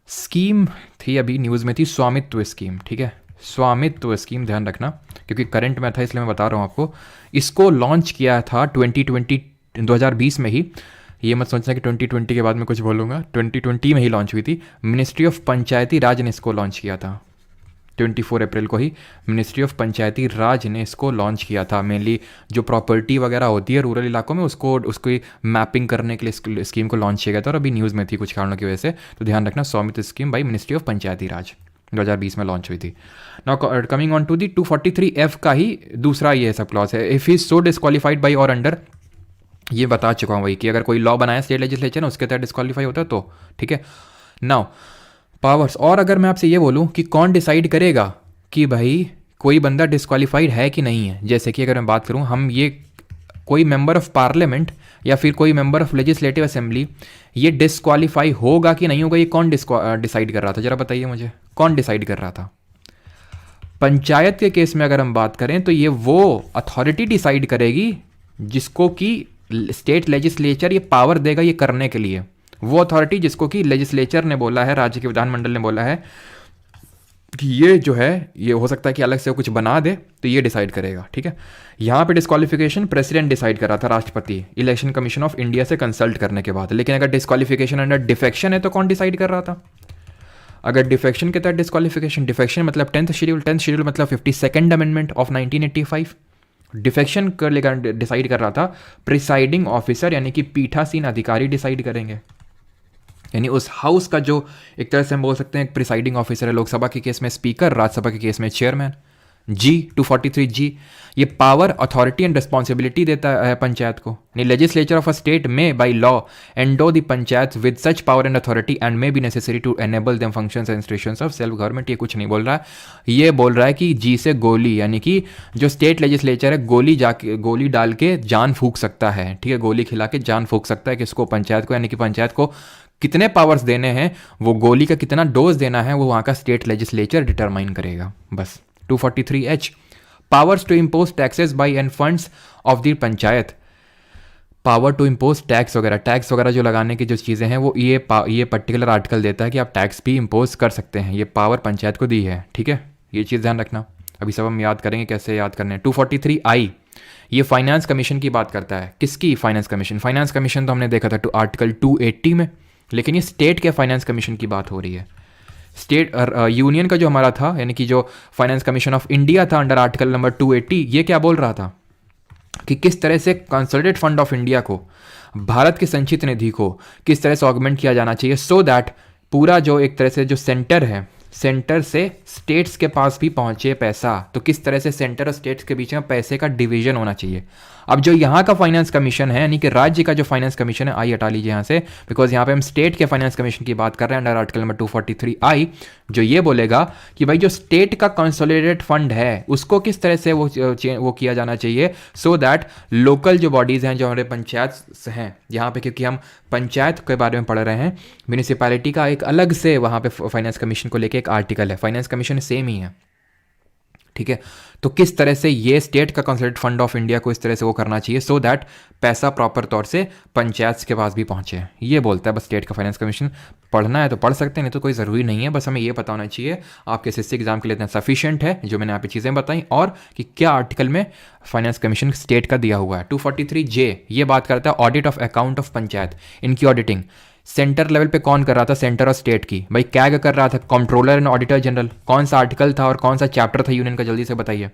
स्कीम थी अभी न्यूज़ में थी, स्वामित्व स्कीम। ठीक है, स्वामित्व स्कीम, ध्यान रखना क्योंकि करंट में था इसलिए मैं बता रहा हूँ आपको। इसको लॉन्च किया था 2020 में ही। ये मत सोचना कि 2020 के बाद में कुछ बोलूँगा, 2020 में ही लॉन्च हुई थी। मिनिस्ट्री ऑफ पंचायती राज ने इसको लॉन्च किया था 24 अप्रैल को ही। मिनिस्ट्री ऑफ पंचायती राज ने इसको लॉन्च किया था। मेनली जो प्रॉपर्टी वगैरह होती है रूरल इलाकों में, उसकी मैपिंग करने के लिए स्कीम को लॉन्च किया गया था, और अभी न्यूज़ में थी कुछ कारणों की वजह से। तो ध्यान रखना, Swamitva scheme by ministry of panchayati raj 2020 में लॉन्च हुई थी। Now coming on to the 243F का ही दूसरा ये सब क्लॉज है, if is so disqualified by or under. ये बता चुका हूँ वही कि अगर कोई लॉ बनाया स्टेट लेजिस्लेचर ने, उसके तहत डिस्क्वालीफाई होता है तो। ठीक है, नाउ पावर्स। और अगर मैं आपसे ये बोलूँ कि कौन डिसाइड करेगा कि भाई कोई बंदा डिस्क्वालीफाइड है कि नहीं है, जैसे कि अगर मैं बात करूँ, हम ये कोई मेंबर ऑफ पार्लियामेंट या फिर कोई मेंबर ऑफ लेजिस्लेटिव असेंबली ये डिस्क्वालीफाई होगा कि नहीं होगा, ये कौन डिसाइड कर रहा था? जरा बताइए मुझे, कौन डिसाइड कर रहा था? पंचायत के केस में अगर हम बात करें तो ये वो अथॉरिटी डिसाइड करेगी जिसको कि स्टेट लेजिस्लेचर ये पावर देगा ये करने के लिए। वो अथॉरिटी जिसको कि लेजिस्लेचर ने बोला है, राज्य के विधानमंडल ने बोला है कि ये जो है ये हो सकता है कि अलग से वो कुछ बना दे, तो ये डिसाइड करेगा, ठीक है। यहाँ पे डिस्क्वालिफिकेशन प्रेसिडेंट डिसाइड कर रहा था, राष्ट्रपति इलेक्शन कमीशन ऑफ इंडिया से कंसल्ट करने के बाद। लेकिन अगर डिस्क्वालिफिकेशन अंडर डिफेक्शन है तो कौन डिसाइड कर रहा था? अगर डिफेक्शन के तहत डिस्क्वालिफिकेशन, डिफेक्शन मतलब 10th शेड्यूल, 10th शेड्यूल मतलब 52nd अमेंडमेंट ऑफ 1985, डिफेक्शन कर लेकर डिसाइड कर रहा था प्रिसाइडिंग ऑफिसर यानी कि पीठासीन अधिकारी डिसाइड करेंगे। यानी उस हाउस का जो एक तरह से हम बोल सकते हैं प्रिसाइडिंग ऑफिसर है, लोकसभा के केस में स्पीकर, राज्यसभा के केस में चेयरमैन। जी 243 जी ये पावर, अथॉरिटी एंड रिस्पॉन्सिबिलिटी देता है पंचायत को। यानी लेजिस्लेचर ऑफ अ स्टेट में by law endow the panchayat with such power and authority and may be necessary to enable them functions and institutions of self government. ये कुछ नहीं बोल रहा है, ये बोल रहा है कि जी से गोली, यानी कि जो स्टेट लेजिस्लेचर है गोली डाल के जान फूंक सकता है, ठीक है, गोली खिला के जान फूंक सकता है किसको? पंचायत को। यानी कि पंचायत को कितने पावर्स देने हैं, वो गोली का कितना डोज देना है, वो वहाँ का स्टेट लेजिस्लेचर डिटरमाइन करेगा, बस। 243H powers to impose taxes by and funds of the panchayat. Power to impose tax वगैरह जो लगाने की जो चीज़ें हैं वो ये पर्टिकुलर आर्टिकल देता है कि आप टैक्स भी इम्पोज कर सकते हैं। ये पावर पंचायत को दी है, ठीक है, ये चीज़ ध्यान रखना। अभी सब हम याद करेंगे कैसे याद करने हैं। 243I ये फाइनेंस कमीशन की बात करता है। किसकी? Finance commission. फाइनेंस कमीशन तो हमने देखा था आर्टिकल 280 में, लेकिन ये स्टेट के फाइनेंस कमीशन की बात हो रही है। स्टेट यूनियन का जो हमारा था, यानी कि जो फाइनेंस कमीशन ऑफ इंडिया था अंडर आर्टिकल नंबर 280, ये क्या बोल रहा था कि किस तरह से कंसोलिडेटेड फंड ऑफ इंडिया को, भारत की संचित निधि को किस तरह से ऑगमेंट किया जाना चाहिए, सो दैट पूरा जो एक तरह से जो सेंटर है, सेंटर से स्टेट्स के पास भी पहुंचे पैसा। तो किस तरह से सेंटर और स्टेट्स के बीच में पैसे का डिवीजन होना चाहिए। अब जो यहाँ का फाइनेंस कमीशन है, यानी कि राज्य का जो फाइनेंस कमीशन है, आई हटा लीजिए यहाँ से, बिकॉज यहाँ पे हम स्टेट के फाइनेंस कमीशन की बात कर रहे हैं अंडर आर्टिकल नंबर 243I, जो ये बोलेगा कि भाई जो स्टेट का कंसोलिडेटेड फंड है उसको किस तरह से वो किया जाना चाहिए, सो दैट लोकल जो बॉडीज़ हैं, जो हमारे पंचायत हैं यहाँ पे, क्योंकि हम पंचायत के बारे में पढ़ रहे हैं, म्यूनिसिपैलिटी का एक अलग से वहाँ पे फाइनेंस कमीशन को लेके एक आर्टिकल है, फाइनेंस कमीशन सेम ही है, ठीक है। तो किस तरह से ये स्टेट का कंसोलिडेटेड फंड ऑफ इंडिया को इस तरह से वो करना चाहिए सो दैट पैसा प्रॉपर तौर से पंचायत के पास भी पहुंचे, ये बोलता है बस स्टेट का फाइनेंस कमीशन। पढ़ना है तो पढ़ सकते हैं, नहीं तो कोई ज़रूरी नहीं है, बस हमें ये पता होना चाहिए आपके एसएससी एग्जाम के लिए इतना सफिशिएंट है जो मैंने यहाँ पे चीज़ें बताई, और कि क्या आर्टिकल में फाइनेंस कमीशन स्टेट का दिया हुआ है। 243J ये बात करता है audit of account of panchayat, इनकी ऑडिटिंग सेंटर लेवल पे कौन कर रहा था? सेंटर और स्टेट की। भाई कैग कर रहा था कंट्रोलर एंड ऑडिटर जनरल। कौन सा आर्टिकल था और कौन सा चैप्टर था यूनियन का, जल्दी से बताइए।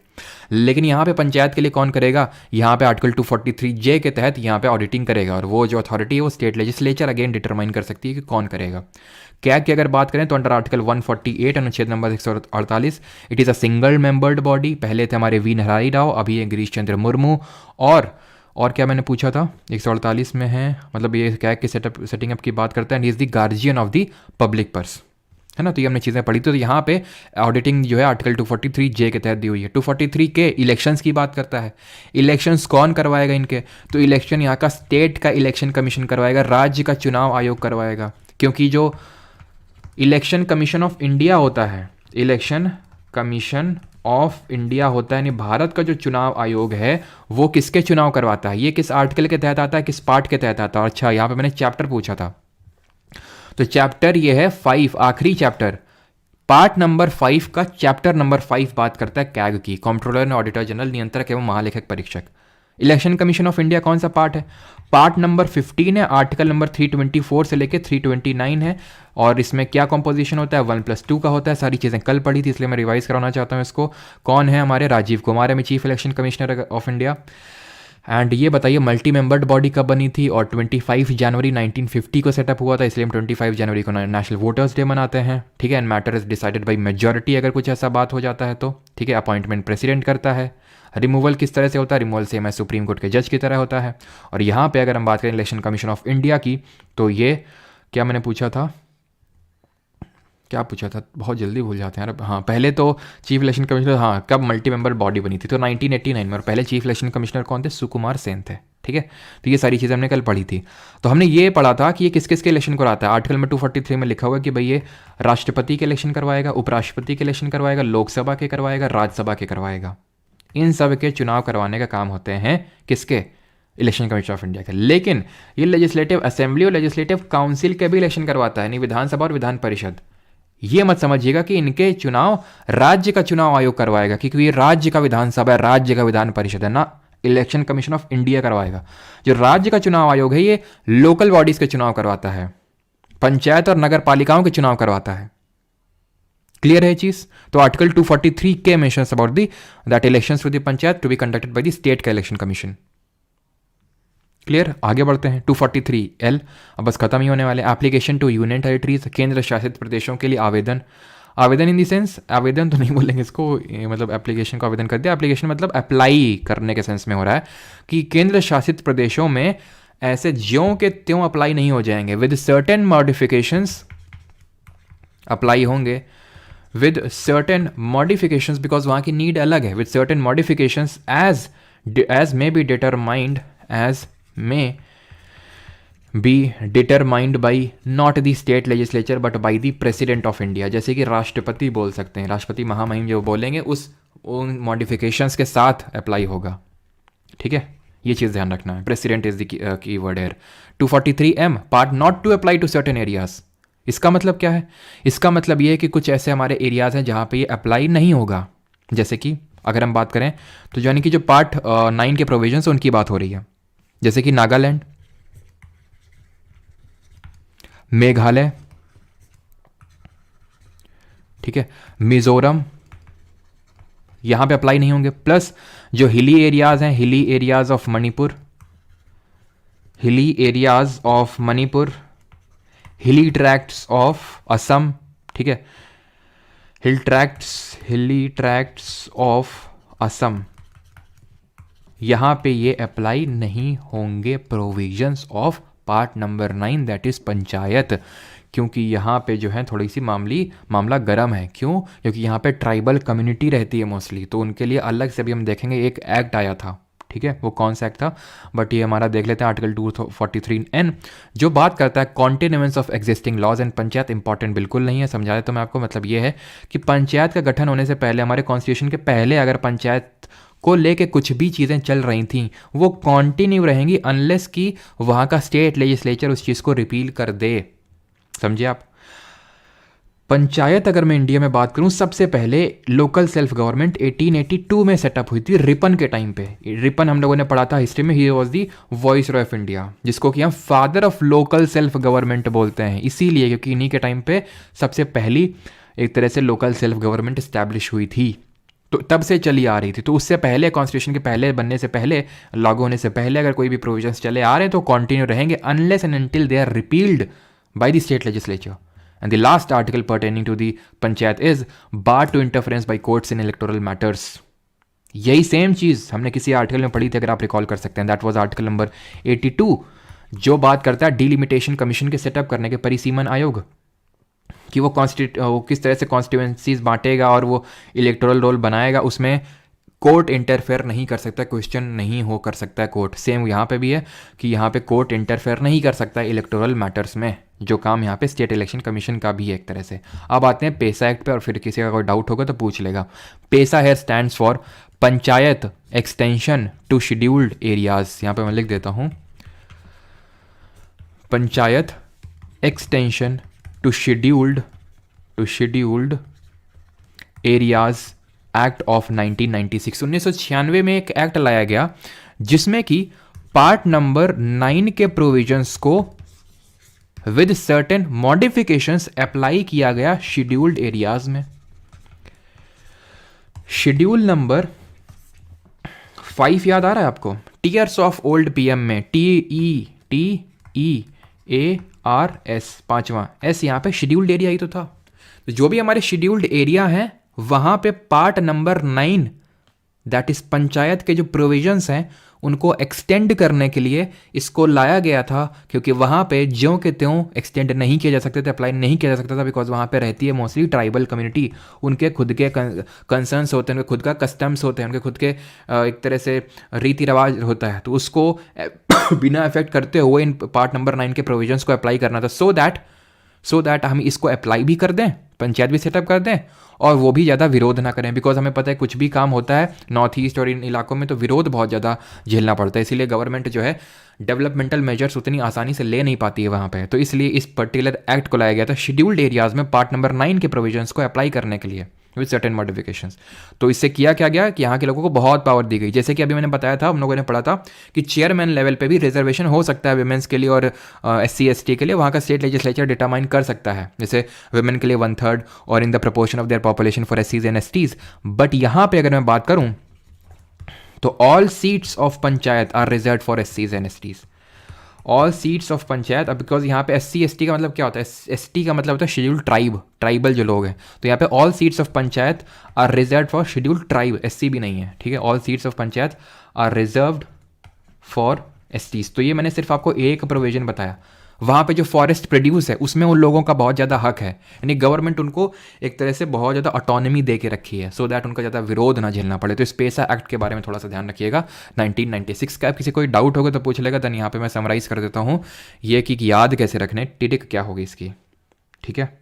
लेकिन यहाँ पे पंचायत के लिए कौन करेगा? यहाँ पे आर्टिकल 243J के तहत यहाँ पे ऑडिटिंग करेगा, और वो जो अथॉरिटी है वो स्टेट लेजिस्लेचर अगेन डिटरमाइन कर सकती है कि कौन करेगा। कैग की अगर बात करें तो अंडर आर्टिकल 148 अनुच्छेद number 148 it is a single membered body. पहले थे हमारे वी नारायण राव, अभी है गिरीश चंद्र मुर्मू। और क्या मैंने पूछा था 148 में है, मतलब ये कैग की सेटिंग अप की बात करता है, and is the guardian of the public purse, है ना। तो ये हमने चीज़ें पढ़ी, तो यहाँ पे ऑडिटिंग जो है आर्टिकल 243J के तहत दी हुई है। 243 के इलेक्शंस की बात करता है। इलेक्शंस कौन करवाएगा इनके? तो इलेक्शन यहाँ का स्टेट का इलेक्शन कमीशन करवाएगा, राज्य का चुनाव आयोग करवाएगा, क्योंकि जो इलेक्शन कमीशन ऑफ इंडिया होता है, इलेक्शन कमीशन ऑफ इंडिया होता है, यानी भारत का जो चुनाव आयोग है वो किसके चुनाव करवाता है? ये किस आर्टिकल के तहत आता है, किस पार्ट के तहत आता है? अच्छा, यहाँ पे मैंने चैप्टर पूछा था, तो चैप्टर ये है 5, आखिरी चैप्टर, पार्ट नंबर 5 का चैप्टर नंबर 5 बात करता है कैग की, कंट्रोलर एंड ऑडिटर जनरल, नियंत्रक एवं महालेखक परीक्षक। इलेक्शन कमीशन ऑफ इंडिया कौन सा पार्ट है? पार्ट नंबर 15 है, आर्टिकल नंबर 324 से लेकर 329 है, और इसमें क्या कॉम्पोजिशन होता है? 1+2 का होता है। सारी चीज़ें कल पढ़ी थी, इसलिए मैं रिवाइज कराना चाहता हूँ इसको। कौन है? हमारे राजीव कुमार है chief election commissioner of India. And ये बताइए मल्टी मेंबर्ड बॉडी कब बनी थी? और 25 जनवरी 1950 को सेटअप हुआ था, इसलिए हम 25 जनवरी को नेशनल वोटर्स डे मनाते हैं, ठीक है। And matter is decided by majority, अगर कुछ ऐसा बात हो जाता है तो, ठीक है। अपॉइंटमेंट प्रेसिडेंट करता है। रिमूवल किस तरह से होता है? रिमूवल सेम है सुप्रीम कोर्ट के जज की तरह होता है। और यहाँ पे अगर हम बात करें इलेक्शन कमीशन ऑफ इंडिया की, तो ये क्या मैंने पूछा था, क्या पूछा था, बहुत जल्दी भूल जाते हैं यार। हाँ, पहले तो चीफ इलेक्शन कमिश्नर, हाँ, कब मल्टी मेंबर बॉडी बनी थी? तो 1989 में, और पहले चीफ इलेक्शन कमिश्नर कौन थे? सुकुमार सेन थे, ठीक है। तो ये सारी चीज़ें हमने कल पढ़ी थी। तो हमने ये पढ़ा था कि ये किस किस के इलेक्शन कराता है। आर्टिकल में 243 में लिखा हुआ है कि भाई ये राष्ट्रपति के इलेक्शन करवाएगा, उपराष्ट्रपति के इलेक्शन करवाएगा, लोकसभा के करवाएगा, राज्यसभा के करवाएगा। इन सब के चुनाव करवाने का काम होते हैं किसके? इलेक्शन कमीशन ऑफ इंडिया के। लेकिन ये लेजिस्लेटिव असेंबली और लेजिस्लेटिव काउंसिल के भी इलेक्शन करवाता है, यानी विधानसभा और विधान परिषद। ये मत समझिएगा कि इनके चुनाव राज्य का चुनाव आयोग करवाएगा, क्योंकि ये राज्य का विधानसभा है, राज्य का विधान परिषद है ना, इलेक्शन कमीशन ऑफ इंडिया करवाएगा। जो राज्य का चुनाव आयोग है ये लोकल बॉडीज के चुनाव करवाता है, पंचायत और नगर पालिकाओं के चुनाव करवाता है। क्लियर है चीज? तो आर्टिकल 243 के mentions about the that elections for the panchayat to be conducted by the state का इलेक्शन कमीशन। क्लियर? आगे बढ़ते हैं 243L। अब बस खत्म ही होने वाले। एप्लीकेशन टू यूनियन टेरिटरीज, केंद्र शासित प्रदेशों के लिए आवेदन। आवेदन इन द सेंस, आवेदन तो नहीं बोलेंगे इसको, मतलब एप्लीकेशन को आवेदन कर दिया। एप्लीकेशन मतलब अप्लाई करने के सेंस में हो रहा है कि केंद्र शासित प्रदेशों में ऐसे ज्यों के त्यों अप्लाई नहीं हो जाएंगे, विद सर्टेन मॉडिफिकेशंस अप्लाई होंगे, विद सर्टेन मॉडिफिकेशंस, बिकॉज वहाँ की नीड अलग है, with certain modifications as may be determined may be determined by not the state legislature but by the president of India। जैसे कि राष्ट्रपति बोल सकते हैं, राष्ट्रपति महामहिम जो बोलेंगे उन मॉडिफिकेशंस के साथ अप्लाई होगा। ठीक है, ये चीज़ ध्यान रखना है। President is the key word है। 243M part not to apply to certain areas. इसका मतलब क्या है? इसका मतलब ये है कि कुछ ऐसे हमारे एरियाज हैं जहाँ पे ये अप्लाई नहीं होगा। जैसे कि अगर हम बात करें तो यानी कि जो पार्ट 9 के प्रोविजंस उनकी बात हो रही है, जैसे कि नागालैंड, मेघालय, ठीक है, मिजोरम, यहां पे अप्लाई नहीं होंगे। प्लस जो हिली एरियाज हैं, hilly areas of Manipur, hilly areas of Manipur, हिली ट्रैक्ट्स ऑफ असम, ठीक है, हिली ट्रैक्ट्स ऑफ असम, यहां पे ये अप्लाई नहीं होंगे provisions of part number 9 that is panchayat, क्योंकि यहाँ पे जो है थोड़ी सी मामला गर्म है। क्यों? क्योंकि यहाँ पे ट्राइबल कम्युनिटी रहती है मोस्टली, तो उनके लिए अलग से अभी हम देखेंगे एक एक्ट आया था। ठीक है, वो कौन सा एक्ट था, बट ये हमारा देख लेते हैं आर्टिकल 243N जो बात करता है continuance of existing laws and panchayat. Important बिल्कुल नहीं है, समझा देता हूं मैं आपको। मतलब ये है कि पंचायत का गठन होने से पहले, हमारे कॉन्स्टिट्यूशन के पहले अगर पंचायत को लेके कुछ भी चीज़ें चल रही थी वो कॉन्टिन्यू रहेंगी अनलेस कि वहाँ का स्टेट लेजिस्लेचर उस चीज़ को रिपील कर दे। समझे आप? पंचायत अगर मैं इंडिया में बात करूं, सबसे पहले लोकल सेल्फ गवर्नमेंट 1882 में सेटअप हुई थी, रिपन के टाइम पे। रिपन हम लोगों ने पढ़ा था हिस्ट्री में, he was the voice Roy of India, जिसको कि हम father of local self government बोलते हैं, इसीलिए क्योंकि इन्हीं के टाइम पे सबसे पहली एक तरह से लोकल सेल्फ गवर्नमेंट स्टैब्लिश हुई थी। तो तब से चली आ रही थी। तो उससे पहले, कॉन्स्टिट्यूशन के पहले बनने से पहले, लागू होने से पहले अगर कोई भी प्रोविजंस चले आ रहे हैं तो कंटिन्यू रहेंगे unless and until they are repealed by the state legislature. And the last article pertaining to the panchayat is bar to interference by courts in electoral matters. यही सेम चीज हमने किसी आर्टिकल में पढ़ी थी, अगर आप रिकॉल कर सकते हैं। दैट वाज आर्टिकल नंबर 82 जो बात करता है डिलिमिटेशन कमीशन के सेटअप करने के, परिसीमन आयोग, कि वो किस तरह से कॉन्स्टिट्यूएंसीज बांटेगा और वो इलेक्टोरल रोल बनाएगा। उसमें कोर्ट इंटरफेयर नहीं कर सकता, क्वेश्चन नहीं हो कर सकता है कोर्ट। सेम यहाँ पे भी है कि यहाँ पे कोर्ट इंटरफेयर नहीं कर सकता इलेक्टोरल मैटर्स में, जो काम यहाँ पे स्टेट इलेक्शन कमीशन का भी है एक तरह से। अब आते हैं पेसा एक्ट पे, और फिर किसी का कोई डाउट होगा तो पूछ लेगा। पेसा है stands for panchayat extension to scheduled areas. यहाँ पे मैं लिख देता हूँ, panchayat extension to scheduled areas act of 1996। 1996 में एक एक्ट लाया गया जिसमें कि पार्ट नंबर 9 के प्रोविजंस को विद सर्टेन मॉडिफिकेशंस अप्लाई किया गया शेड्यूल्ड एरियाज में। शेड्यूल नंबर 5 याद आ रहा है आपको? टीयर्स ऑफ ओल्ड पीएम में TEARS, 5वां एस, यहाँ पे शेड्यूल्ड एरिया ही तो था। तो जो भी हमारे शेड्यूल्ड एरिया हैं वहां पे part number 9 that is panchayat के जो प्रोविजंस हैं उनको एक्सटेंड करने के लिए इसको लाया गया था, क्योंकि वहां पे ज्यों के त्यों एक्सटेंड नहीं किए जा सकते थे, अप्लाई नहीं किया जा सकता था, बिकॉज वहां पे रहती है मोस्टली ट्राइबल कम्युनिटी। उनके खुद के कंसर्न्स होते हैं, उनके खुद का कस्टम्स होते हैं, उनके खुद के एक तरह से रीति रिवाज होता है, तो उसको बिना इफेक्ट करते हुए इन पार्ट नंबर 9 के प्रोविजंस को अप्लाई करना था, सो दैट हम इसको अप्लाई भी कर दें पंचायत भी सेटअप कर दें और वो भी ज़्यादा विरोध ना करें, बिकॉज हमें पता है कुछ भी काम होता है नॉर्थ ईस्ट और इन इलाकों में तो विरोध बहुत ज़्यादा झेलना पड़ता है, इसीलिए गवर्नमेंट जो है डेवलपमेंटल मेजर्स उतनी आसानी से ले नहीं पाती है वहाँ पे। तो इसलिए इस पर्टिकुलर एक्ट को लाया गया था शेड्यूल्ड एरियाज़ में पार्ट नंबर 9 के प्रोविजंस को अप्लाई करने के लिए विद सर्टेन मॉडिफिकेशंस। तो इससे किया क्या गया कि यहाँ के लोगों को बहुत पावर दी गई, जैसे कि अभी मैंने बताया था, हम लोगों ने पढ़ा था कि चेयरमैन लेवल पे भी रिजर्वेशन हो सकता है वुमेन्स के लिए और SC ST के लिए, वहाँ का स्टेट लेजिस्लेचर डिटरमाइन कर सकता है, जैसे वुमेन के लिए 1/3 और in the proportion of their population for SCs and STs। But यहाँ पे अगर मैं बात करूँ तो all seats of panchayat are reserve for SCs and STs। All seats of panchayat, अब बिकॉज यहाँ पे SC ST का मतलब क्या होता है, ST का मतलब होता है शेड्यूल्ड ट्राइब, ट्राइबल जो लोग हैं, तो यहाँ पे all seats of panchayat are reserve for scheduled tribe, SC भी नहीं है, ठीक है। All seats of panchayat are reserved for STs। तो ये मैंने सिर्फ आपको एक प्रोविजन बताया। वहाँ पे जो फॉरेस्ट प्रोड्यूस है उसमें उन लोगों का बहुत ज़्यादा हक है, यानी गवर्नमेंट उनको एक तरह से बहुत ज़्यादा ऑटोनॉमी दे के रखी है, सो दैट उनका ज़्यादा विरोध ना झेलना पड़े। तो इस पेसा एक्ट के बारे में थोड़ा सा ध्यान रखिएगा 1996 का। किसी कोई डाउट होगा तो पूछ लेगा, देन यहाँ पे मैं समराइज़ कर देता हूँ ये कि याद कैसे रखने, टिडिक क्या होगी इसकी, ठीक है।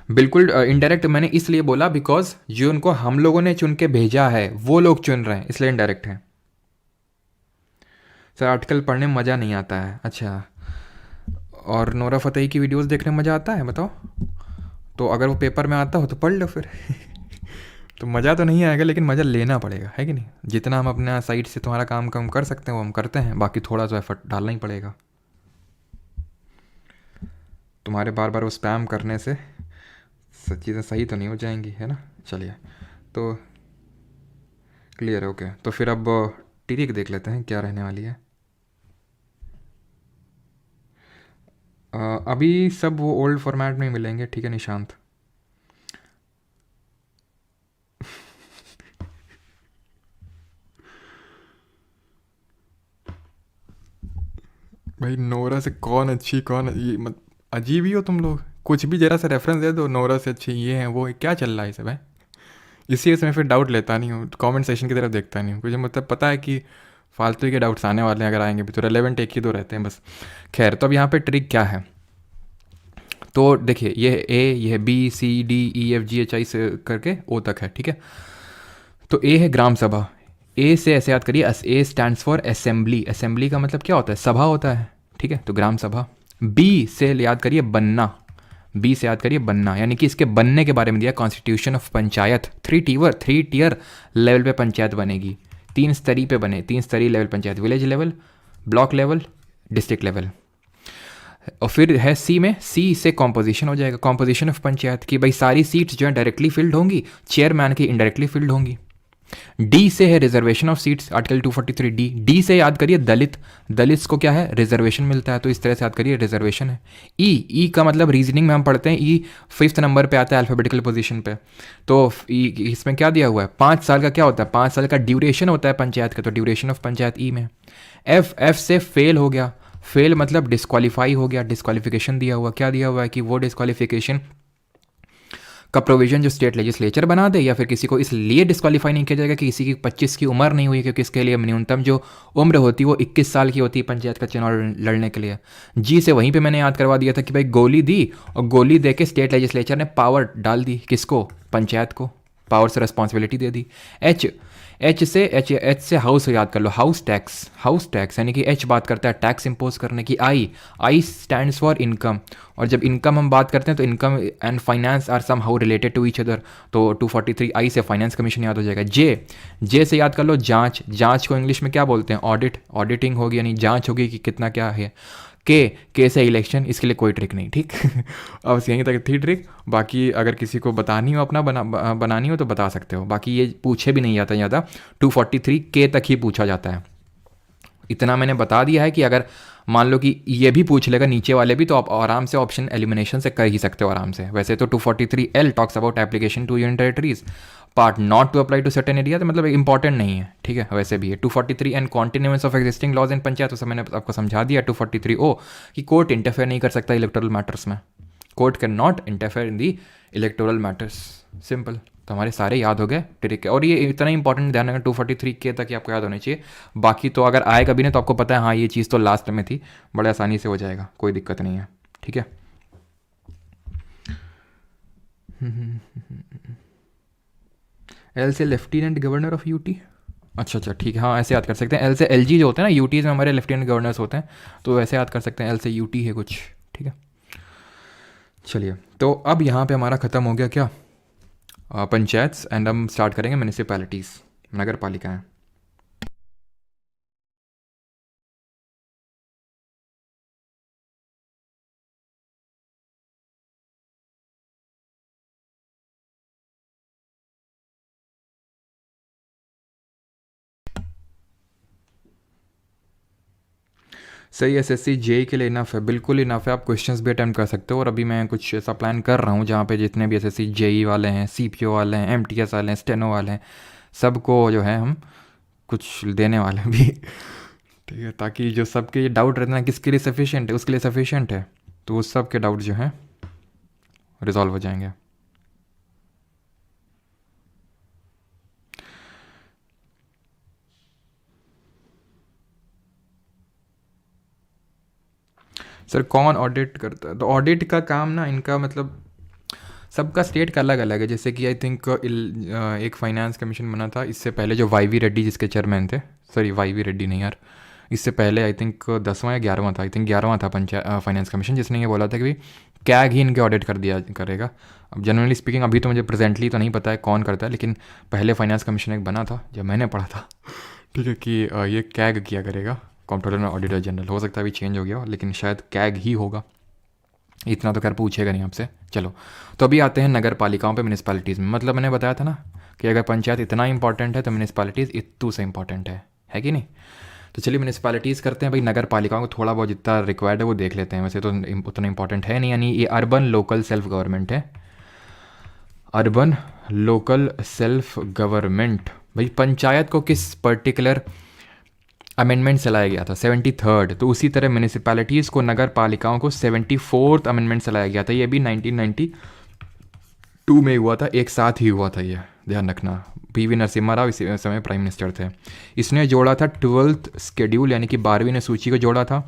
बिल्कुल इनडायरेक्ट मैंने इसलिए बोला बिकॉज जो उनको हम लोगों ने चुन के भेजा है वो लोग चुन रहे हैं, इसलिए इनडायरेक्ट है। सर आर्टिकल पढ़ने में मज़ा नहीं आता है, अच्छा। और नोरा फतेही की वीडियोस देखने में मज़ा आता है बताओ? तो अगर वो पेपर में आता हो तो पढ़ लो फिर तो मज़ा तो नहीं आएगा लेकिन मज़ा लेना पड़ेगा, है कि नहीं। जितना हम अपने साइड से तुम्हारा काम कम कर सकते हैं वो हम करते हैं, बाकी थोड़ा सा एफर्ट डालना ही पड़ेगा। तुम्हारे बार बार वो स्पैम करने से सब चीज़ें सही तो नहीं हो जाएंगी, है ना। चलिए तो क्लियर है, ओके। तो फिर अब टिरिक देख लेते हैं क्या रहने वाली है। अभी सब वो ओल्ड फॉर्मेट में मिलेंगे, ठीक है निशांत। भाई नोरा से कौन अच्छी कौन ये मत अजीब ही हो तुम लोग, कुछ भी जरा सा रेफरेंस दे दो, नोरा से अच्छी ये है वो है, क्या चल रहा है सब है। इसी वजह से मैं फिर डाउट लेता नहीं हूँ, कमेंट सेक्शन की तरफ देखता नहीं हूँ, मुझे मतलब पता है कि फालतू के डाउट्स आने वाले हैं, अगर आएंगे भी तो रेलेवेंट एक ही दो रहते हैं बस। खैर तो अब यहाँ पे ट्रिक क्या है, तो देखिए ये A, ये B, C, D, E, F, G, H, I से करके O तक है, ठीक है। तो A है ग्राम सभा, A से ऐसे याद करिए, A stands for assembly, assembly का मतलब क्या होता है, सभा होता है, ठीक है, तो ग्राम सभा। B से याद करिए बनना, B से याद करिए बनना, यानी कि इसके बनने के बारे में दिया constitution of panchayat, 3 tier level पे पंचायत बनेगी, 3 स्तरीय पे बने, 3 स्तरीय level panchayat, village level, block level, district level. और फिर है C में, C से कॉम्पोजिशन हो जाएगा, कॉम्पोजिशन ऑफ पंचायत की भाई सारी सीट्स जो है डायरेक्टली फिल्ड होंगी, चेयरमैन की इनडायरेक्टली फिल्ड होंगी। D से है reservation of seats, article 243D। D से याद करिए दलित, दलित को क्या है रिजर्वेशन मिलता है, तो इस तरह से याद करिए रिजर्वेशन है। E का मतलब रीजनिंग में हम पढ़ते हैं, E 5th नंबर पे आता है अल्फाबेटिकल पोजीशन पे। तो इसमें क्या दिया हुआ है, 5 साल का क्या होता है, 5 साल का ड्यूरेशन होता है पंचायत का, तो ड्यूरेशन ऑफ पंचायत E में। F से फेल हो गया, फेल मतलब डिस्क्वालीफाई हो गया, डिस्क्वालिफिकेशन दिया हुआ, क्या दिया हुआ है कि वो डिस्क्वालिफिकेशन का प्रोविजन जो स्टेट लेजिस्लेचर बना दे, या फिर किसी को इसलिए डिस्क्वालीफाई नहीं किया जाएगा कि किसी की 25 की उम्र नहीं हुई, क्योंकि इसके लिए न्यूनतम जो उम्र होती है वो 21 साल की होती है पंचायत का चुनाव लड़ने के लिए। जी से वहीं पे मैंने याद करवा दिया था कि भाई गोली दी, और गोली दे के स्टेट लेजिस्लेचर ने पावर डाल दी किसको, पंचायत को, पावर से रिस्पॉन्सिबिलिटी दे दी। एच से हाउस याद कर लो, हाउस टैक्स यानी कि H बात करता है टैक्स इंपोज करने की। आई स्टैंड्स फॉर इनकम, और जब इनकम हम बात करते हैं तो income and finance are somehow related to each other, तो 243 आई से फाइनेंस कमीशन याद हो जाएगा। जे से याद कर लो जांच को इंग्लिश में क्या बोलते हैं, ऑडिटिंग होगी, यानी जांच होगी कि कितना क्या है। के से इलेक्शन, इसके लिए कोई ट्रिक नहीं, ठीक अब यहीं तक थी ट्रिक, बाकी अगर किसी को बतानी हो अपना बनानी हो तो बता सकते हो, बाकी ये पूछे भी नहीं जाता ज़्यादा, 243 के तक ही पूछा जाता है। इतना मैंने बता दिया है कि अगर मान लो कि ये भी पूछ लेगा नीचे वाले भी, तो आप आराम से ऑप्शन एलिमिनेशन से कर ही सकते हो आराम से। वैसे तो 243L talks about application to union territories, part not to apply to certain area, तो मतलब इंपॉर्टेंट नहीं है, ठीक है। वैसे भी है 243 एंड कॉन्टिन्यूएंस ऑफ एग्जिस्टिंग लॉज इन पंचायत, तो मैंने आपको समझा दिया। 243O कि कोर्ट इंटरफेयर नहीं कर सकता इलेक्टोरल मैटर्स में, court can not interfere in the electoral matters, simple. तो हमारे सारे याद हो गए, ठीक है। और ये इतना इंपॉर्टेंट, ध्यान रखना 243 तक ही आपको याद होने चाहिए। बाकी तो अगर आए कभी नहीं तो आपको पता है हाँ ये चीज़ तो लास्ट में थी, बड़े आसानी से हो जाएगा, कोई दिक्कत नहीं है, ठीक है। एल से लेफ्टिनेंट गवर्नर ऑफ यूटी, अच्छा ठीक है, हाँ ऐसे याद कर सकते हैं। एल से एलजी जो होते हैं ना, यूटीज़ में हमारे लेफ्टिनेंट गवर्नर्स होते हैं, तो ऐसे याद कर सकते हैं, एल से यूटी है कुछ, ठीक है। चलिए, तो अब यहाँ पे हमारा ख़त्म हो गया क्या, पंचायत, एंड हम स्टार्ट करेंगे म्यूनिसिपैलिटीज़, नगर पालिकाएँ। सही, एसएससी जेई के लिए इनफ है, बिल्कुल इनफ है। आप क्वेश्चंस भी अटेम्प्ट कर सकते हो। और अभी मैं कुछ ऐसा प्लान कर रहा हूँ जहाँ पे जितने भी एसएससी जेई वाले हैं, सीपीओ वाले हैं, एमटीएस वाले हैं, स्टेनो वाले हैं, सबको जो है हम कुछ देने वाले हैं भी ठीक है, ताकि जो सबके डाउट रहते हैं किसके लिए सफिशिएंट है, उसके लिए सफिशिएंट है, तो उस सब के डाउट जो हैं रिजॉल्व हो जाएंगे। सर कौन ऑडिट करता है, तो ऑडिट का काम ना इनका मतलब सबका स्टेट का अलग अलग है। जैसे कि आई थिंक एक फाइनेंस कमीशन बना था इससे पहले, जो वाई रेड्डी जिसके चेयरमैन थे, सॉरी वाई रेड्डी नहीं यार, इससे पहले आई थिंक 10वां या 11वां था, आई थिंक 11वां था फाइनेंस कमीशन, जिसने ये बोला था कि भाई कैग ही इनके ऑडिट कर दिया करेगा। अब जनरली स्पीकिंग अभी तो मुझे प्रेजेंटली तो नहीं पता है कौन करता है, लेकिन पहले फाइनेंस कमीशन एक बना था जब मैंने पढ़ा था ठीक है, कि ये कैग किया करेगा, कंट्रोलर एंड ऑडिटर जनरल। हो सकता है अभी चेंज हो गया हो, लेकिन शायद कैग ही होगा, इतना तो खैर पूछेगा नहीं आपसे। चलो, तो अभी आते हैं नगर पालिकाओं पे, म्यूनिसपैलिटीज़ में। मतलब मैंने बताया था ना कि अगर पंचायत इतना इंपॉर्टेंट है तो म्यूनिसपैलिटीज़ इतू से इंपॉर्टेंट है कि नहीं। तो चलिए म्यूनिसपैलिटीज़ करते हैं भाई। नगर पालिकाओं को थोड़ा बहुत जितना रिक्वायर्ड है वो देख लेते हैं, वैसे तो उतना इंपॉर्टेंट है नहीं। यानी ये अर्बन लोकल सेल्फ गवर्नमेंट है, अर्बन लोकल सेल्फ गवर्नमेंट। भाई पंचायत को किस पर्टिकुलर अमेंडमेंट से लाया गया था, 73rd। तो उसी तरह म्यूनिसिपैलिटीज़ को, नगर पालिकाओं को 74th अमेंडमेंट से लाया गया था। ये भी 1992 में हुआ था, एक साथ ही हुआ था ये, ध्यान रखना। पीवी नरसिम्हा राव इसी समय प्राइम मिनिस्टर थे। इसने जोड़ा था 12th शेड्यूल यानी कि 12वीं ने सूची को जोड़ा था,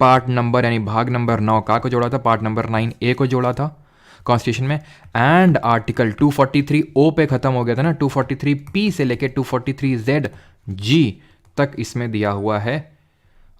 पार्ट नंबर यानी भाग नंबर 9 का को जोड़ा था, पार्ट नंबर 9A को जोड़ा था कॉन्स्टिट्यूशन में, एंड आर्टिकल 243O पे ख़त्म हो गया था ना, 243P से लेके 243ZG तक इसमें दिया हुआ है।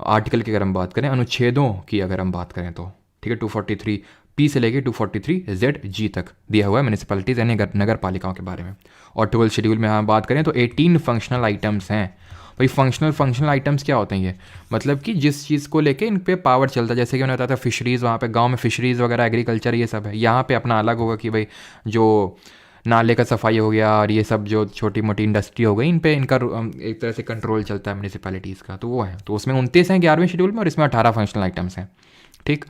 आर्टिकल की अगर हम बात करें, अनुच्छेदों की अगर हम बात करें तो ठीक है, 243P से लेके 243ZG तक दिया हुआ है म्यूनिसिपैलिटीज़ यानी नगर पालिकाओं के बारे में। और 12 शेड्यूल में हम बात करें तो 18 फंक्शनल आइटम्स हैं। भाई फंक्शनल आइटम्स क्या होते हैं ये, मतलब कि जिस चीज़ को लेके इन पे पावर चलता है। जैसे कि उन्होंने बताया था फिशरीज़, वहाँ पे गांव में फिशरीज़ वगैरह, एग्रीकल्चर ये सब है। यहाँ पे अपना अलग होगा कि भाई जो नाले का सफाई हो गया और ये सब जो छोटी मोटी इंडस्ट्री हो गई, इन पे इनका एक तरह से कंट्रोल चलता है म्यूनिसिपैलिटीज़ का, तो वो है। तो उसमें 29 हैं 11वें शेड्यूल में, और इसमें 18 फंक्शनल आइटम्स हैं, ठीक।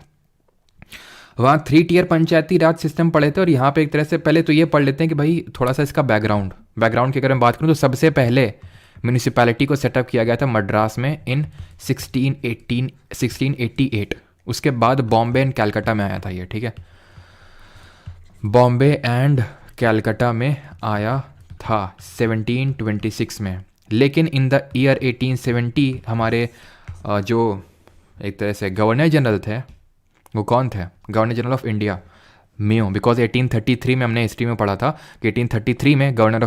वहाँ 3 टियर पंचायती राज सिस्टम पढ़े थे, और यहाँ पे एक तरह से पहले तो ये पढ़ लेते हैं कि भाई थोड़ा सा इसका बैकग्राउंड की अगर मैं बात करूँ तो सबसे पहले म्यूनिसिपैलिटी को सेटअप किया गया था मद्रास में इन 1688। उसके बाद बॉम्बे एंड कैलकाटा में आया था ये, ठीक है, बॉम्बे एंड कैलकाटा में आया था 1726 में। लेकिन इन द ईयर 1870 हमारे जो एक तरह से गवर्नर जनरल थे, वो कौन थे, governor general of India, Mayo. Because 1833 में हमने हिस्ट्री में पढ़ा था कि 1833 में governor general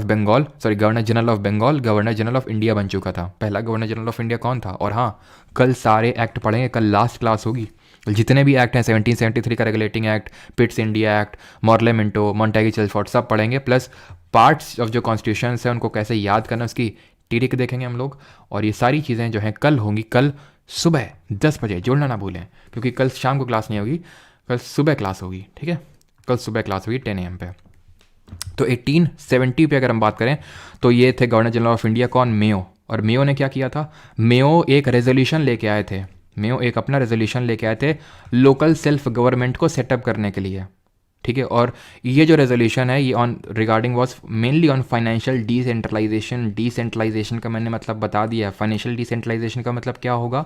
of Bengal governor general of India बन चुका था। पहला गवर्नर जनरल ऑफ इंडिया कौन था। और हाँ, कल सारे एक्ट पढ़ेंगे, कल लास्ट क्लास होगी। जितने भी एक्ट हैं, 1773 का regulating act, Pitts India act, Morley Minto, Montague Chelmsford, सब पढ़ेंगे। प्लस पार्ट्स ऑफ जो कॉन्स्टिट्यूशन है उनको कैसे याद करना, उसकी टिरिक देखेंगे हम लोग। और ये सारी चीज़ें जो हैं कल होंगी, कल सुबह 10 बजे, जोड़ना ना भूलें, क्योंकि कल शाम को क्लास नहीं होगी, कल सुबह क्लास होगी, ठीक है, कल सुबह क्लास होगी 10 AM पे। तो 1870 पे अगर हम बात करें तो ये थे गवर्नर जनरल ऑफ इंडिया, कौन, मेयो। और मेयो ने क्या किया था, मेयो एक रेजोल्यूशन लेके आए थे, मेयो एक अपना रेजोल्यूशन लेके आए थे लोकल सेल्फ गवर्नमेंट को सेटअप करने के लिए, ठीक है। और ये जो रेजोल्यूशन है ये on regarding was mainly on financial decentralisation का मैंने मतलब बता दिया है। फाइनेंशियल डिसेंट्रलाइजेशन का मतलब क्या होगा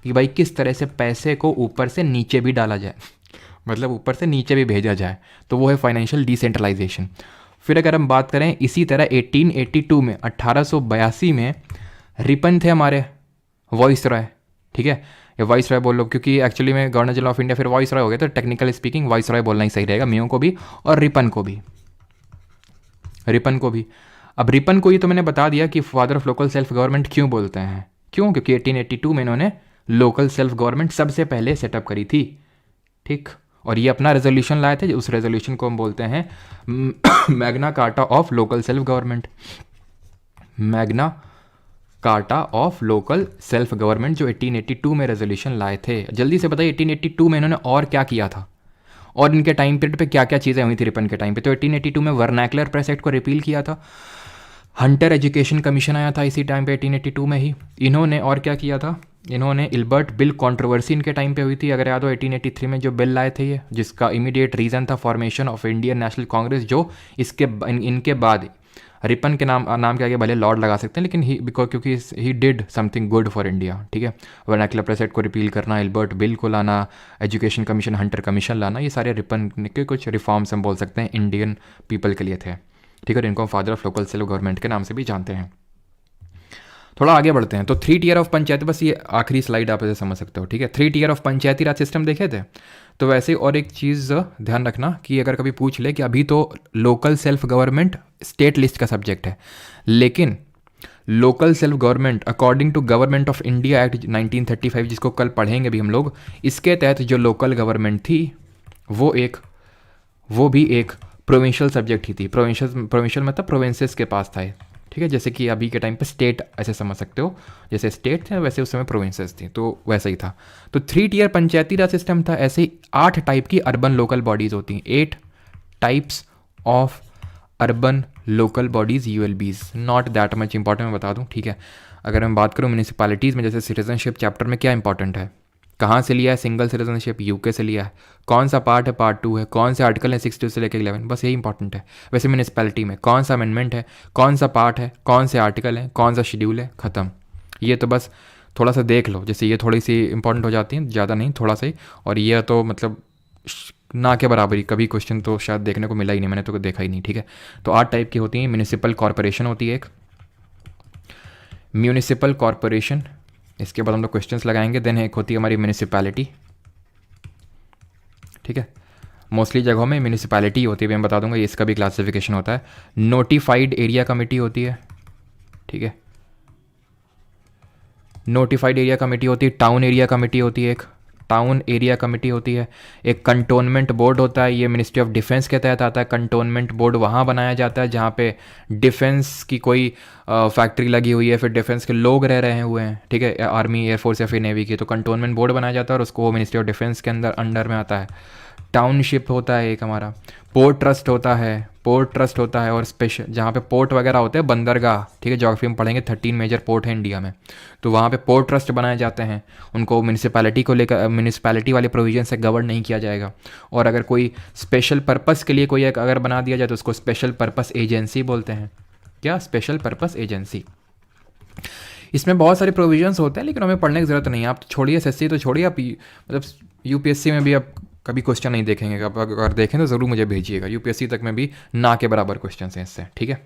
कि भाई किस तरह से पैसे को ऊपर से नीचे भी डाला जाए, मतलब ऊपर से नीचे भी भेजा जाए, तो वो है फाइनेंशियल डिसेंट्रलाइजेशन। फिर अगर हम बात करें इसी तरह 1882 में, 1882 में रिपन थे हमारे वॉइस रॉय, ठीक है, या वॉइस रॉय बोल लो, क्योंकि एक्चुअली में गवर्नर जनरल ऑफ इंडिया फिर वॉइस रॉय हो गया, तो टेक्निकल स्पीकिंग वॉइस रॉय बोलना ही सही रहेगा, मियों को भी और रिपन को भी, रिपन को भी। अब रिपन को ही तो मैंने बता दिया कि father of local self government क्यों बोलते हैं, क्यों, क्योंकि 1882 में इन्होंने लोकल सेल्फ गवर्नमेंट सबसे पहले सेटअप करी थी, ठीक। और ये अपना रेजोल्यूशन लाए थे, उस रेजोल्यूशन को हम बोलते हैं Magna carta of local self government, Magna carta of local self government, जो 1882 में रेजोल्यूशन लाए थे। जल्दी से बताइए 1882 में इन्होंने और क्या किया था, और इनके टाइम पीरियड पे क्या क्या चीज़ें हुई थी रिपन के टाइम पे। तो 1882 में वर्नैकुलर प्रेस एक्ट को रिपील किया था, हंटर एजुकेशन कमीशन आया था इसी टाइम पे 1882 में ही। इन्होंने और क्या किया था, इन्होंने इल्बर्ट बिल कंट्रोवर्सी इनके टाइम पे हुई थी, अगर याद हो 1883 में जो बिल लाए थे ये, जिसका इमीडिएट रीज़न था formation of Indian national Congress, जो इसके इनके बाद रिपन के नाम के आगे भले लॉर्ड लगा सकते हैं, लेकिन ही बिकॉज क्योंकि he did something good for India, ठीक है। वर्नैकुलर प्रेस एक्ट को रिपील करना, इल्बर्ट बिल को लाना, एजुकेशन कमीशन, हंटर कमीशन लाना, ये सारे रिपन के कुछ रिफॉर्म्स हम बोल सकते हैं इंडियन पीपल के लिए थे, ठीक है। इनको हम father of local self government के नाम से भी जानते हैं। थोड़ा आगे बढ़ते हैं, तो 3 टियर ऑफ पंचायत, बस ये आखिरी स्लाइड आप इसे समझ सकते हो, ठीक है। 3 tier of panchayati raj system देखे थे, तो वैसे और एक चीज़ ध्यान रखना कि अगर कभी पूछ ले कि अभी तो local self government state list का सब्जेक्ट है, लेकिन local self government according to government of India act 1935, जिसको कल पढ़ेंगे भी हम लोग, इसके तहत जो लोकल गवर्नमेंट थी वो भी एक प्रोविंशियल सब्जेक्ट ही थी। प्रोविंशियल मतलब प्रोविंसेस के पास था, ठीक है। जैसे कि अभी के टाइम पे स्टेट ऐसे समझ सकते हो, जैसे स्टेट थे वैसे उस समय प्रोविंसेस थी, तो वैसा ही था। तो 3 टियर पंचायती राज सिस्टम था। ऐसे ही 8 टाइप की अर्बन लोकल बॉडीज होती हैं, 8 types of urban local bodies, ULBs, not that much important, मैं बता दूं, ठीक है। अगर मैं बात करूं म्यूनिसिपैलिटीज़ में, जैसे सिटीजनशिप चैप्टर में क्या इंपॉर्टेंट है, कहाँ से लिया है सिंगल सिटीजनशिप, यूके से लिया है, कौन सा पार्ट है, पार्ट 2 है, कौन से आर्टिकल है 62 से लेकर 11, बस यही इंपॉर्टेंट है। वैसे म्यूनिसिपैलिटी में कौन सा अमेंडमेंट है, कौन सा पार्ट है, कौन से आर्टिकल है, कौन सा शेड्यूल है, ख़त्म। ये तो बस थोड़ा सा देख लो, जैसे ये थोड़ी सी इंपॉर्टेंट हो जाती है, ज़्यादा नहीं, थोड़ा सा ही। और ये तो मतलब ना के बराबरी, कभी क्वेश्चन तो शायद देखने को मिला ही नहीं, मैंने तो देखा ही नहीं, ठीक है। तो 8 टाइप की होती हैं। म्यूनिसिपल कॉरपोरेशन होती है एक, म्यूनिसिपल कॉरपोरेशन, इसके बाद हम लोग क्वेश्चंस लगाएंगे। देन एक होती है हमारी म्यूनिसिपैलिटी, ठीक है। मोस्टली जगहों में म्यूनिसिपैलिटी होती है, मैं बता दूंगा, ये इसका भी क्लासिफिकेशन होता है। नोटिफाइड एरिया कमेटी होती है, ठीक है, नोटिफाइड एरिया कमेटी होती है। टाउन एरिया कमेटी होती है एक, टाउन एरिया कमेटी होती है। एक कंटोनमेंट बोर्ड होता है, ये मिनिस्ट्री ऑफ डिफेंस के तहत आता है। कंटोनमेंट बोर्ड वहाँ बनाया जाता है जहाँ पे डिफेंस की कोई फैक्ट्री लगी हुई है, फिर डिफेंस के लोग रह रहे हुए हैं, ठीक है, आर्मी, एयरफोर्स या फिर नेवी की, तो कंटोनमेंट बोर्ड बनाया जाता है और उसको मिनिस्ट्री ऑफ डिफेंस के अंडर में आता है। टाउनशिप होता है एक हमारा, पोर्ट ट्रस्ट होता है, पोर्ट ट्रस्ट होता है, और स्पेशल जहाँ पे पोर्ट वगैरह होते हैं, बंदरगाह, ठीक है, ज्योग्राफी में पढ़ेंगे 13 मेजर पोर्ट है इंडिया में, तो वहाँ पे पोर्ट ट्रस्ट बनाए जाते हैं। उनको म्यूनिसिपैलिटी को लेकर, म्यूनिसिपैलिटी वाले प्रोविजन से गवर्न नहीं किया जाएगा। और अगर कोई स्पेशल पर्पस के लिए कोई एक अगर बना दिया जाए तो उसको स्पेशल पर्पस एजेंसी बोलते हैं। क्या? Special purpose agency. इसमें बहुत सारे प्रोविजंस होते हैं, लेकिन हमें पढ़ने की ज़रूरत नहीं है। आप छोड़िए एसएससी तो छोड़िए, आप मतलब यूपीएससी में भी आप कभी क्वेश्चन नहीं देखेंगे, अगर देखें तो ज़रूर मुझे भेजिएगा। यूपीएससी तक में भी ना के बराबर क्वेश्चन हैं इससे, ठीक है,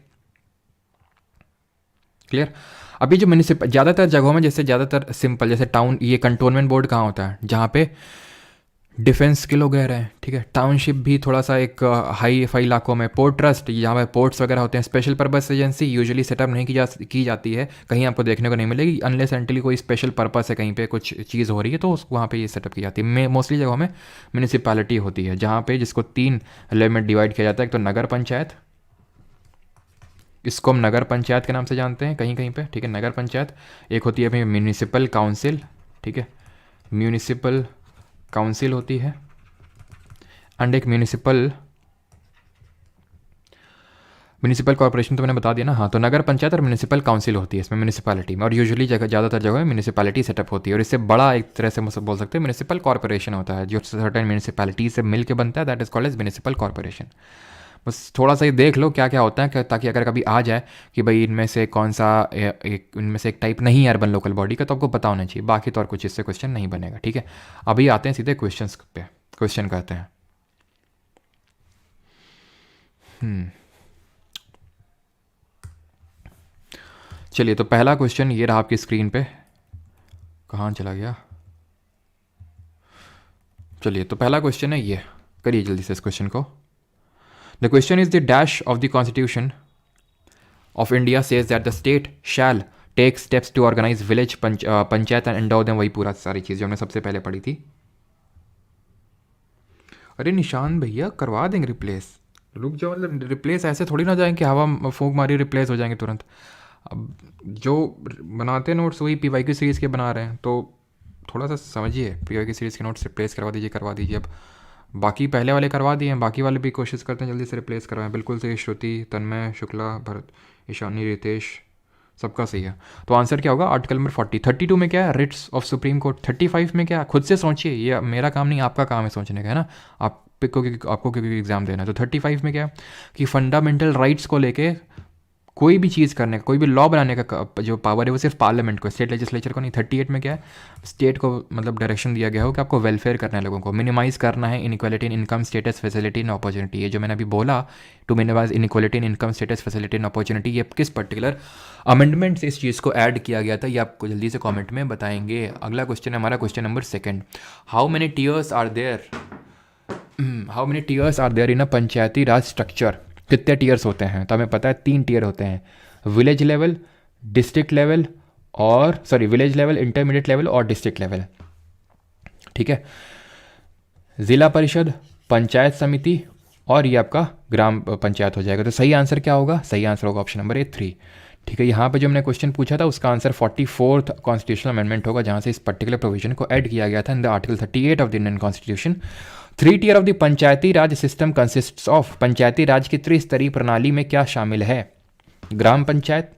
क्लियर। अभी जो म्यूनिसिपल ज़्यादातर जगहों में, जैसे ज़्यादातर सिंपल, जैसे टाउन, ये कंटोनमेंट बोर्ड कहाँ होता है? जहाँ पे डिफेंस के लोग रह रहे हैं, ठीक है। टाउनशिप भी थोड़ा सा एक हाई फाई इलाकों में। पोर्ट ट्रस्ट, जहाँ पे पोर्ट्स वगैरह होते हैं। Special purpose agency usually setup नहीं की जाती है, कहीं आपको देखने को नहीं मिलेगी, अनलेस एंटली कोई स्पेशल पर्पस है, कहीं पे कुछ चीज़ हो रही है तो वहाँ पे ये सेटअप की जाती है। मोस्टली जगहों में म्यूनिसिपैलिटी होती है, जहाँ पे जिसको 3 लेवल में डिवाइड किया जाता है। एक तो नगर पंचायत, इसको हम नगर पंचायत के नाम से जानते हैं कहीं कहीं पे, ठीक है, नगर पंचायत। एक होती है अपनी म्यूनिसिपल काउंसिल, ठीक है, म्यूनिसिपल काउंसिल होती है। एंड एक म्यूनिसिपल कॉर्पोरेशन तो मैंने बता दिया ना, हाँ। तो नगर पंचायत और म्यूनिसिपल काउंसिल होती है इसमें म्यूनिसिपैलिटी में, और यूजुअली ज़्यादातर जगह में म्यूनिसिपैलिटी सेटअप होती है। और इससे बड़ा एक तरह से बोल सकते हैं म्यूनिसिपल कॉर्पोरेशन होता है, जो सर्टेन म्यूनिसिपैलिटी से मिल के बनता है, that is called as municipal corporation. बस थोड़ा सा ही देख लो क्या क्या होता है, ताकि अगर कभी आ जाए कि भाई इनमें से कौन सा इनमें से एक टाइप नहीं है अर्बन लोकल बॉडी का, तो आपको पता होना चाहिए। बाकी तो और कुछ इससे क्वेश्चन नहीं बनेगा, ठीक है। अभी आते हैं सीधे क्वेश्चंस पे। क्वेश्चन कहते हैं। चलिए, तो पहला क्वेश्चन ये रहा आपकी स्क्रीन पे, कहाँ चला गया। चलिए, तो पहला क्वेश्चन है ये, करिए जल्दी से इस क्वेश्चन को। The question is the dash of the constitution of India says that the state shall take steps to organise village panchayat and endow them, वही पूरा सारी चीज़ जो हमने सबसे पहले पढ़ी थी। अरे निशान भैया करवा देंगे रिप्लेस, रुक जाओ, मतलब रिप्लेस ऐसे थोड़ी ना जाएंगे, हवा फूंक मारी रिप्लेस हो जाएंगे तुरंत। अब जो बनाते हैं नोट्स वही पीवाईक्यू सीरीज़ के बना रहे हैं, तो थोड़ा सा समझिए, पीवाईक्यू सीरीज़ के नोट्स रिप्लेस करवा दीजिए। अब बाकी पहले वाले करवा दिए हैं, बाकी वाले भी कोशिश करते हैं जल्दी से रिप्लेस करवाएं। बिल्कुल सही, श्रुति, तन्मय, शुक्ला, भरत, ईशानी, रितेश, सबका सही है। तो आंसर क्या होगा, आर्टिकल नंबर 40। 32 में क्या है, रिट्स ऑफ सुप्रीम कोर्ट। 35 में क्या है, खुद से सोचिए, ये मेरा काम नहीं आपका काम है सोचने का, है ना, आपको क्योंकि एग्जाम देना है। तो 35 में क्या है कि फंडामेंटल राइट्स को लेके कोई भी चीज़ करने का, कोई भी लॉ बनाने का जो पावर है वो सिर्फ पार्लियामेंट को, स्टेट लेजिस्लेचर को नहीं। 38 में क्या है, स्टेट को मतलब डायरेक्शन दिया गया हो कि आपको वेलफेयर करना है, लोगों को मिनिमाइज करना है inequality in income status facility and opportunity. ये जो मैंने अभी बोला, to minimise inequality in income status facility and opportunity, ये किस पर्टिकुलर अमेंडमेंट से इस चीज़ को ऐड किया गया था, ये आपको जल्दी से कॉमेंट में बताएंगे। अगला क्वेश्चन है हमारा question number 2। How many tiers are there in a panchayati raj structure. कितने टीयर्स होते हैं, तो हमें पता है 3 टीयर होते हैं, विलेज लेवल, डिस्ट्रिक्ट लेवल और विलेज लेवल, इंटरमीडिएट लेवल और डिस्ट्रिक्ट लेवल। ठीक है, जिला परिषद, पंचायत समिति और ये आपका ग्राम पंचायत हो जाएगा। तो सही आंसर क्या होगा, सही आंसर होगा ऑप्शन नंबर 3। ठीक है, यहाँ पे जो हमने क्वेश्चन पूछा था उसका आंसर 44th कॉन्स्टिट्यूशनल अमेंडमेंट होगा, जहाँ से इस पर्टिकुलर प्रोविजन को ऐड किया गया था in the article 38 of the Indian constitution. 3 tier of the panchayati raj system consists of. Panchayati raj की त्रिस्तरीय प्रणाली में क्या शामिल है, ग्राम पंचायत,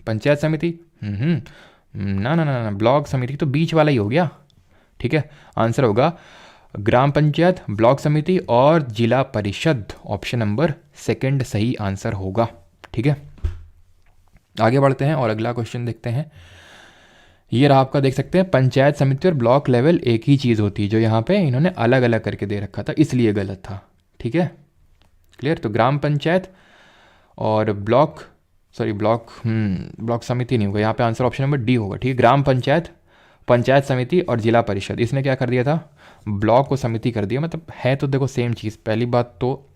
पंचायत समिति, ना, ब्लॉक समिति तो बीच वाला ही हो गया। ठीक है, आंसर होगा ग्राम पंचायत, ब्लॉक समिति और जिला परिषद। ऑप्शन नंबर 2 सही आंसर होगा। ठीक है, आगे बढ़ते हैं और अगला क्वेश्चन देखते हैं। ये रहा आपका, देख सकते हैं पंचायत समिति और ब्लॉक लेवल एक ही चीज़ होती है, जो यहाँ पे इन्होंने अलग अलग करके दे रखा था, इसलिए गलत था। ठीक है, क्लियर। तो ग्राम पंचायत और ब्लॉक समिति नहीं होगा, यहाँ पे आंसर ऑप्शन नंबर डी होगा। ठीक है, ग्राम पंचायत, पंचायत समिति और जिला परिषद। इसने क्या कर दिया था, ब्लॉक को समिति कर दिया। मतलब है तो देखो सेम चीज़। पहली बात तो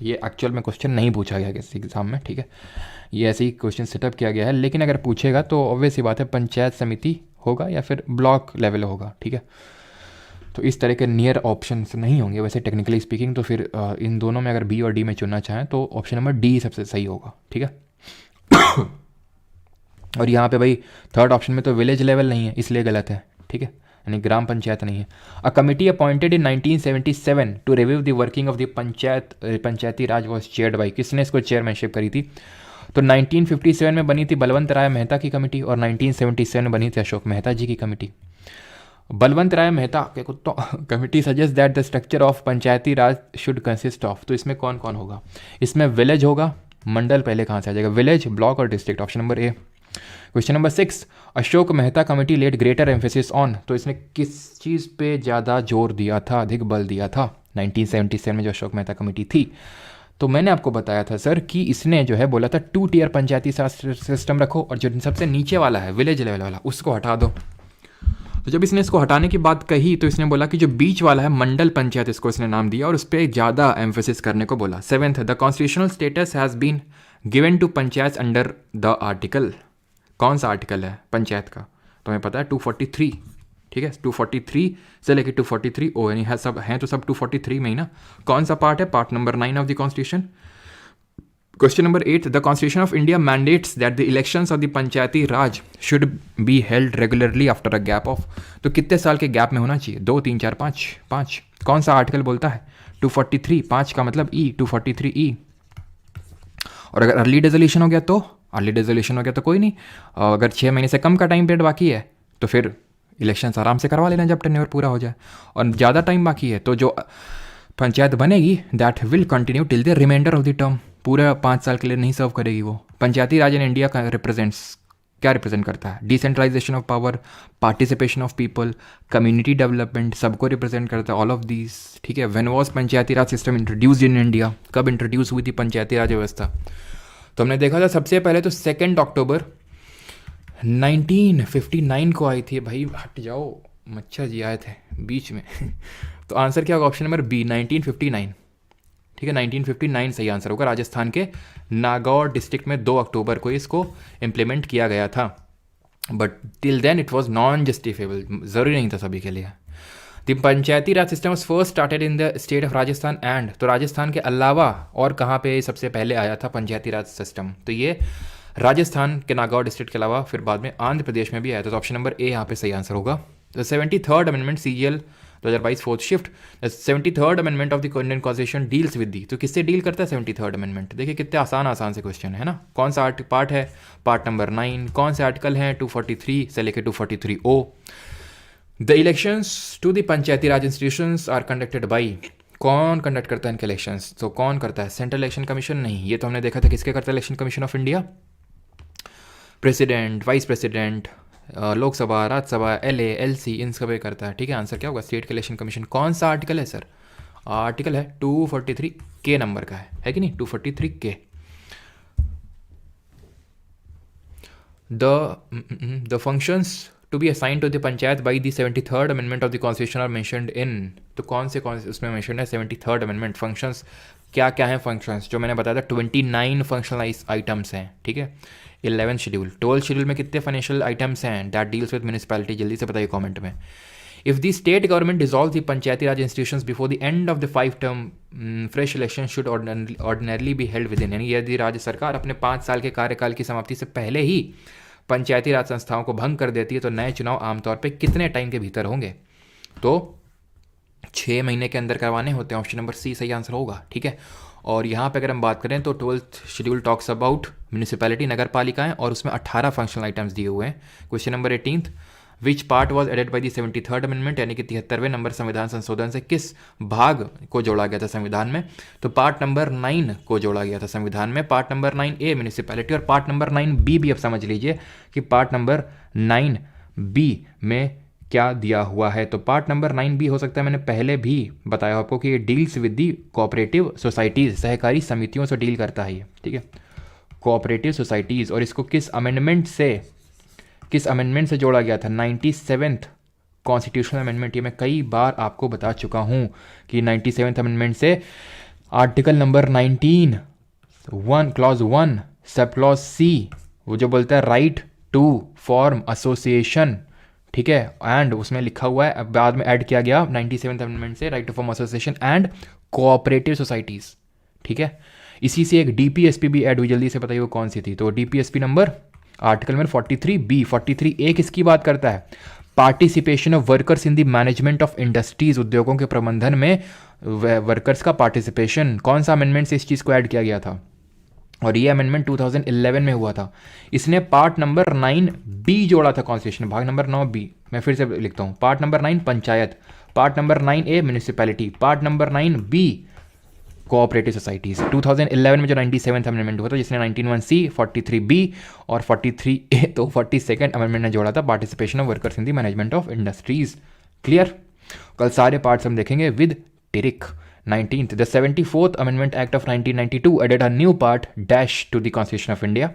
ये एक्चुअल में क्वेश्चन नहीं पूछा गया किसी एग्जाम में, ठीक है, ये ऐसे ही क्वेश्चन सेटअप किया गया है। लेकिन अगर पूछेगा तो ऑब्वियस सी बात है पंचायत समिति होगा या फिर ब्लॉक लेवल होगा। ठीक है, तो इस तरह के नियर ऑप्शंस नहीं होंगे वैसे टेक्निकली स्पीकिंग। तो फिर इन दोनों में अगर बी और डी में चुनना चाहें तो ऑप्शन नंबर डी सबसे सही होगा। ठीक है, और यहाँ पे भाई 3rd ऑप्शन में तो विलेज लेवल नहीं है, इसलिए गलत है। ठीक है, यानी ग्राम पंचायत नहीं है। A committee appointed in 1977 to review the working of the panchayati raj was chaired by. किसने इसको चेयरमैनशिप करी थी, तो 1957 में बनी थी बलवंत राय मेहता की कमेटी और 1977 में बनी थी अशोक मेहता जी की कमेटी। बलवंत राय मेहता के कुत्तों committee suggest that the structure of panchayati Raj should consist of. तो इसमें कौन कौन होगा, इसमें विलेज होगा, मंडल पहले कहाँ से आ जाएगा, विलेज, ब्लॉक और district. Option number A. Question number 6, Ashok Mehta committee laid greater emphasis on. तो इसने किस चीज़ पे ज़्यादा जोर दिया था, अधिक बल दिया था 1977 में जो अशोक मेहता कमेटी थी। तो मैंने आपको बताया था सर कि इसने जो है बोला था 2 टीयर पंचायती सिस्टम रखो और जो सबसे नीचे वाला है विलेज लेवल वाला उसको हटा दो। तो जब इसने इसको हटाने की बात कही तो इसने बोला कि जो बीच वाला है मंडल पंचायत, इसको इसने नाम दिया और उस पर ज़्यादा एम्फेसिस करने को बोला। 7th, the constitutional status has been given to panchayat under the article. कौन सा आर्टिकल है पंचायत का, तो हमें पता है 243। ठीक है, 243 से लेकर 243 ओ, यानी है सब हैं तो सब 243 में ही ना। कौन सा पार्ट है, part number 9 of the constitution. Question number 8, the constitution of India mandates that the elections of the panchayati Raj should be held regularly after a gap of. तो कितने साल के गैप में होना चाहिए, 2, 3, 4, 5। कौन सा आर्टिकल बोलता है, 243, 5 का मतलब ई, 243E। और अगर अर्ली डिसोल्यूशन हो गया तो कोई नहीं। अगर 6 महीने से कम का टाइम पीरियड बाकी है तो फिर इलेक्शंस आराम से करवा लेना जब टेन्योर पूरा हो जाए। और ज़्यादा टाइम बाकी है तो जो पंचायत बनेगी that will continue till the reminder of the term. पूरा 5 साल के लिए नहीं सर्व करेगी वो। पंचायती राज इन इंडिया का रिप्रेजेंट्स क्या रिप्रेजेंट करता है? Decentralisation of power, participation of people, community development, सबको रिप्रेजेंट करता है, ऑल ऑफ दीज। ठीक है। When was panchayati raj system introduced in India? कब इंट्रोड्यूस हुई थी पंचायती राज व्यवस्था? तो हमने देखा था सबसे पहले तो 2 अक्टूबर 1959 को आई थी। भाई हट जाओ, मच्छर जी आए थे बीच में। तो आंसर क्या होगा? Option number B, 1959। ठीक है, 1959 सही आंसर होगा। राजस्थान के नागौर डिस्ट्रिक्ट में 2 अक्टूबर को इसको इम्प्लीमेंट किया गया था, but till then it was non justifiable, ज़रूरी नहीं था सभी के लिए। The panchayati raj system was first started in the state of Rajasthan and, तो राजस्थान के अलावा और कहाँ पे सबसे पहले आया था पंचायती राज सिस्टम? तो ये राजस्थान के नागौर डिस्ट्रिक्ट के अलावा फिर बाद में आंध्र प्रदेश में भी आया था। तो ऑप्शन नंबर ए यहाँ पे सही आंसर होगा। The 73rd amendment CGL 2022 fourth shift, the 73rd amendment of the Indian constitution deals with the, तो किससे डील करता है 73rd अमेंडमेंट? देखिए कितने आसान से क्वेश्चन है ना। कौन सा पार्ट है? Part number 9। कौन से आर्टिकल हैं? 243 से लेकर 243O। The elections to the panchayati raj institutions are conducted by, कौन कंडक्ट करता है इनके इलेक्शंस? तो कौन करता है? सेंट्रल इलेक्शन कमीशन नहीं, ये तो हमने देखा था किसके करता है election commission of India? President, vice president, Lok Sabha, Rajya Sabha, LA, LC, इन सब करता है। ठीक है, आंसर क्या होगा? State election commission. कौन सा आर्टिकल है सर? आर्टिकल है 243K नंबर का है कि नहीं? 243K। The functions to be assign to the panchayat by the 73rd amendment of the constitution are mentioned in, तो कौन से उसमें मेंशन है 73rd अमेंडमेंट? फंक्शंस क्या क्या है? फंक्शंस जो मैंने बताया था 29 फंक्शनल आइटम्स हैं। ठीक है। 11th शेड्यूल, 12th शेड्यूल में कितने फाइनेंशियल आइटम्स हैं दैट डील्स विद म्यूनिसिपैलिटी? जल्दी से बताइए कमेंट में। If the state government dissolve the panchayati raj institutions before the end of the 5 term, fresh election should ordinarily be held with in, यानी यदि राज्य सरकार अपने 5 साल के कार्यकाल की समाप्ति से पहले ही पंचायती राज संस्थाओं को भंग कर देती है तो नए चुनाव आमतौर पर कितने टाइम के भीतर होंगे? तो 6 महीने के अंदर करवाने होते हैं। ऑप्शन नंबर सी सही आंसर होगा। ठीक है। और यहाँ पे अगर हम बात करें तो 12th schedule talks about municipality, नगर पालिकाएं, और उसमें 18 फंक्शनल आइटम्स दिए हुए हैं। Question number 18, which part was added by the 73rd amendment, यानी कि 73वें नंबर संविधान संशोधन से किस भाग को जोड़ा गया था संविधान में? तो पार्ट नंबर 9 को जोड़ा गया था संविधान में। पार्ट नंबर 9A म्यूनिसिपैलिटी, और पार्ट नंबर 9B भी अब समझ लीजिए कि पार्ट नंबर 9B में क्या दिया हुआ है। तो पार्ट नंबर 9B हो सकता है, मैंने पहले भी बताया आपको कि ये deals with the cooperative societies, सहकारी समितियों से डील करता है ये। ठीक है, कोऑपरेटिव सोसाइटीज़। और इसको किस अमेंडमेंट से जोड़ा गया था? 97th constitutional amendment. ये मैं कई बार आपको बता चुका हूँ कि 97th अमेंडमेंट से article number 19 clause 1 sub clause C, वो जो बोलता है राइट टू फॉर्म एसोसिएशन, ठीक है, एंड उसमें लिखा हुआ है, बाद में ऐड किया गया 97th अमेंडमेंट से right to form association and cooperative societies. ठीक है, इसी से एक DPSP भी ऐड हुई। जल्दी से बताइए वो कौन सी थी? तो DPSP number article number 43B। 43A किसकी बात करता है? Participation of workers in the management of industries, उद्योगों के प्रबंधन में वर्कर्स का पार्टिसिपेशन। कौन सा अमेंडमेंट से इस चीज़ को ऐड किया गया था? और ये अमेंडमेंट 2011 में हुआ था। इसने पार्ट नंबर 9B जोड़ा था कॉन्स्टिट्यूशन, भाग नंबर 9B। मैं फिर से लिखता हूँ, part number 9 panchayat, part number 9A municipality, part number 9B cooperative societies. 2011 में जो 97th अमेंडमेंट हुआ था जिसने 19(1)C, 43B और 43A, तो 42nd अमेंडमेंट ने जोड़ा था participation of workers in the management of industries. Clear? कल सारे पार्ट्स हम देखेंगे with Tirik. 19th, the 74th Amendment Act of 1992 added a new part dash to the Constitution of India.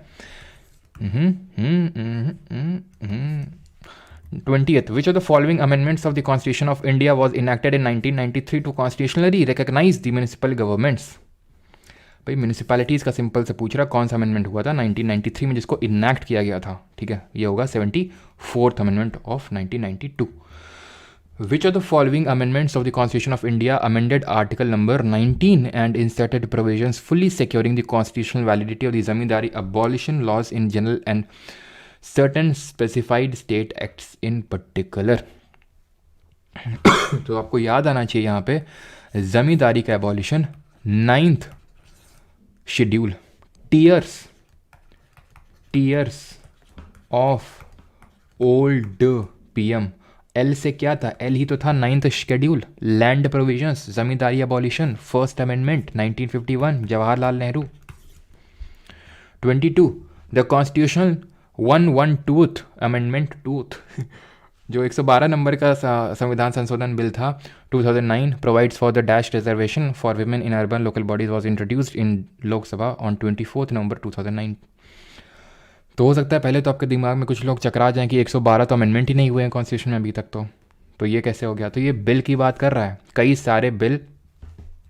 20th, which of the following amendments of the Constitution of India was enacted in 1993 to constitutionally recognize the municipal governments? भाई municipalities का simple से पूछ रहा, कौन सा amendment हुआ था 1993 में जिसको इनैक्ट किया गया था? ठीक है, ये होगा 74th Amendment of 1992. Which of the following amendments of the Constitution of India amended Article number 19 and inserted provisions fully securing the constitutional validity of the zamindari abolition laws in general and certain specified state acts in particular? तो आपको याद आना चाहिए यहाँ पे जमींदारी का abolition 9th schedule, tears of old PM। L से क्या था? L ही तो था 9th schedule, land provisions, zamindari abolition, first amendment 1951 Jawaharlal Nehru. 22, the constitutional one tooth amendment tooth जो 112 नंबर का संविधान संशोधन बिल था 2009 provides for the dash reservation for women in urban local bodies was introduced in Lok Sabha on 24 नवंबर 2009। तो हो सकता है पहले तो आपके दिमाग में कुछ लोग चकरा जाएं कि 112 तो अमेंडमेंट ही नहीं हुए हैं कॉन्स्टिट्यूशन में अभी तक। तो ये कैसे हो गया? तो ये बिल की बात कर रहा है। कई सारे बिल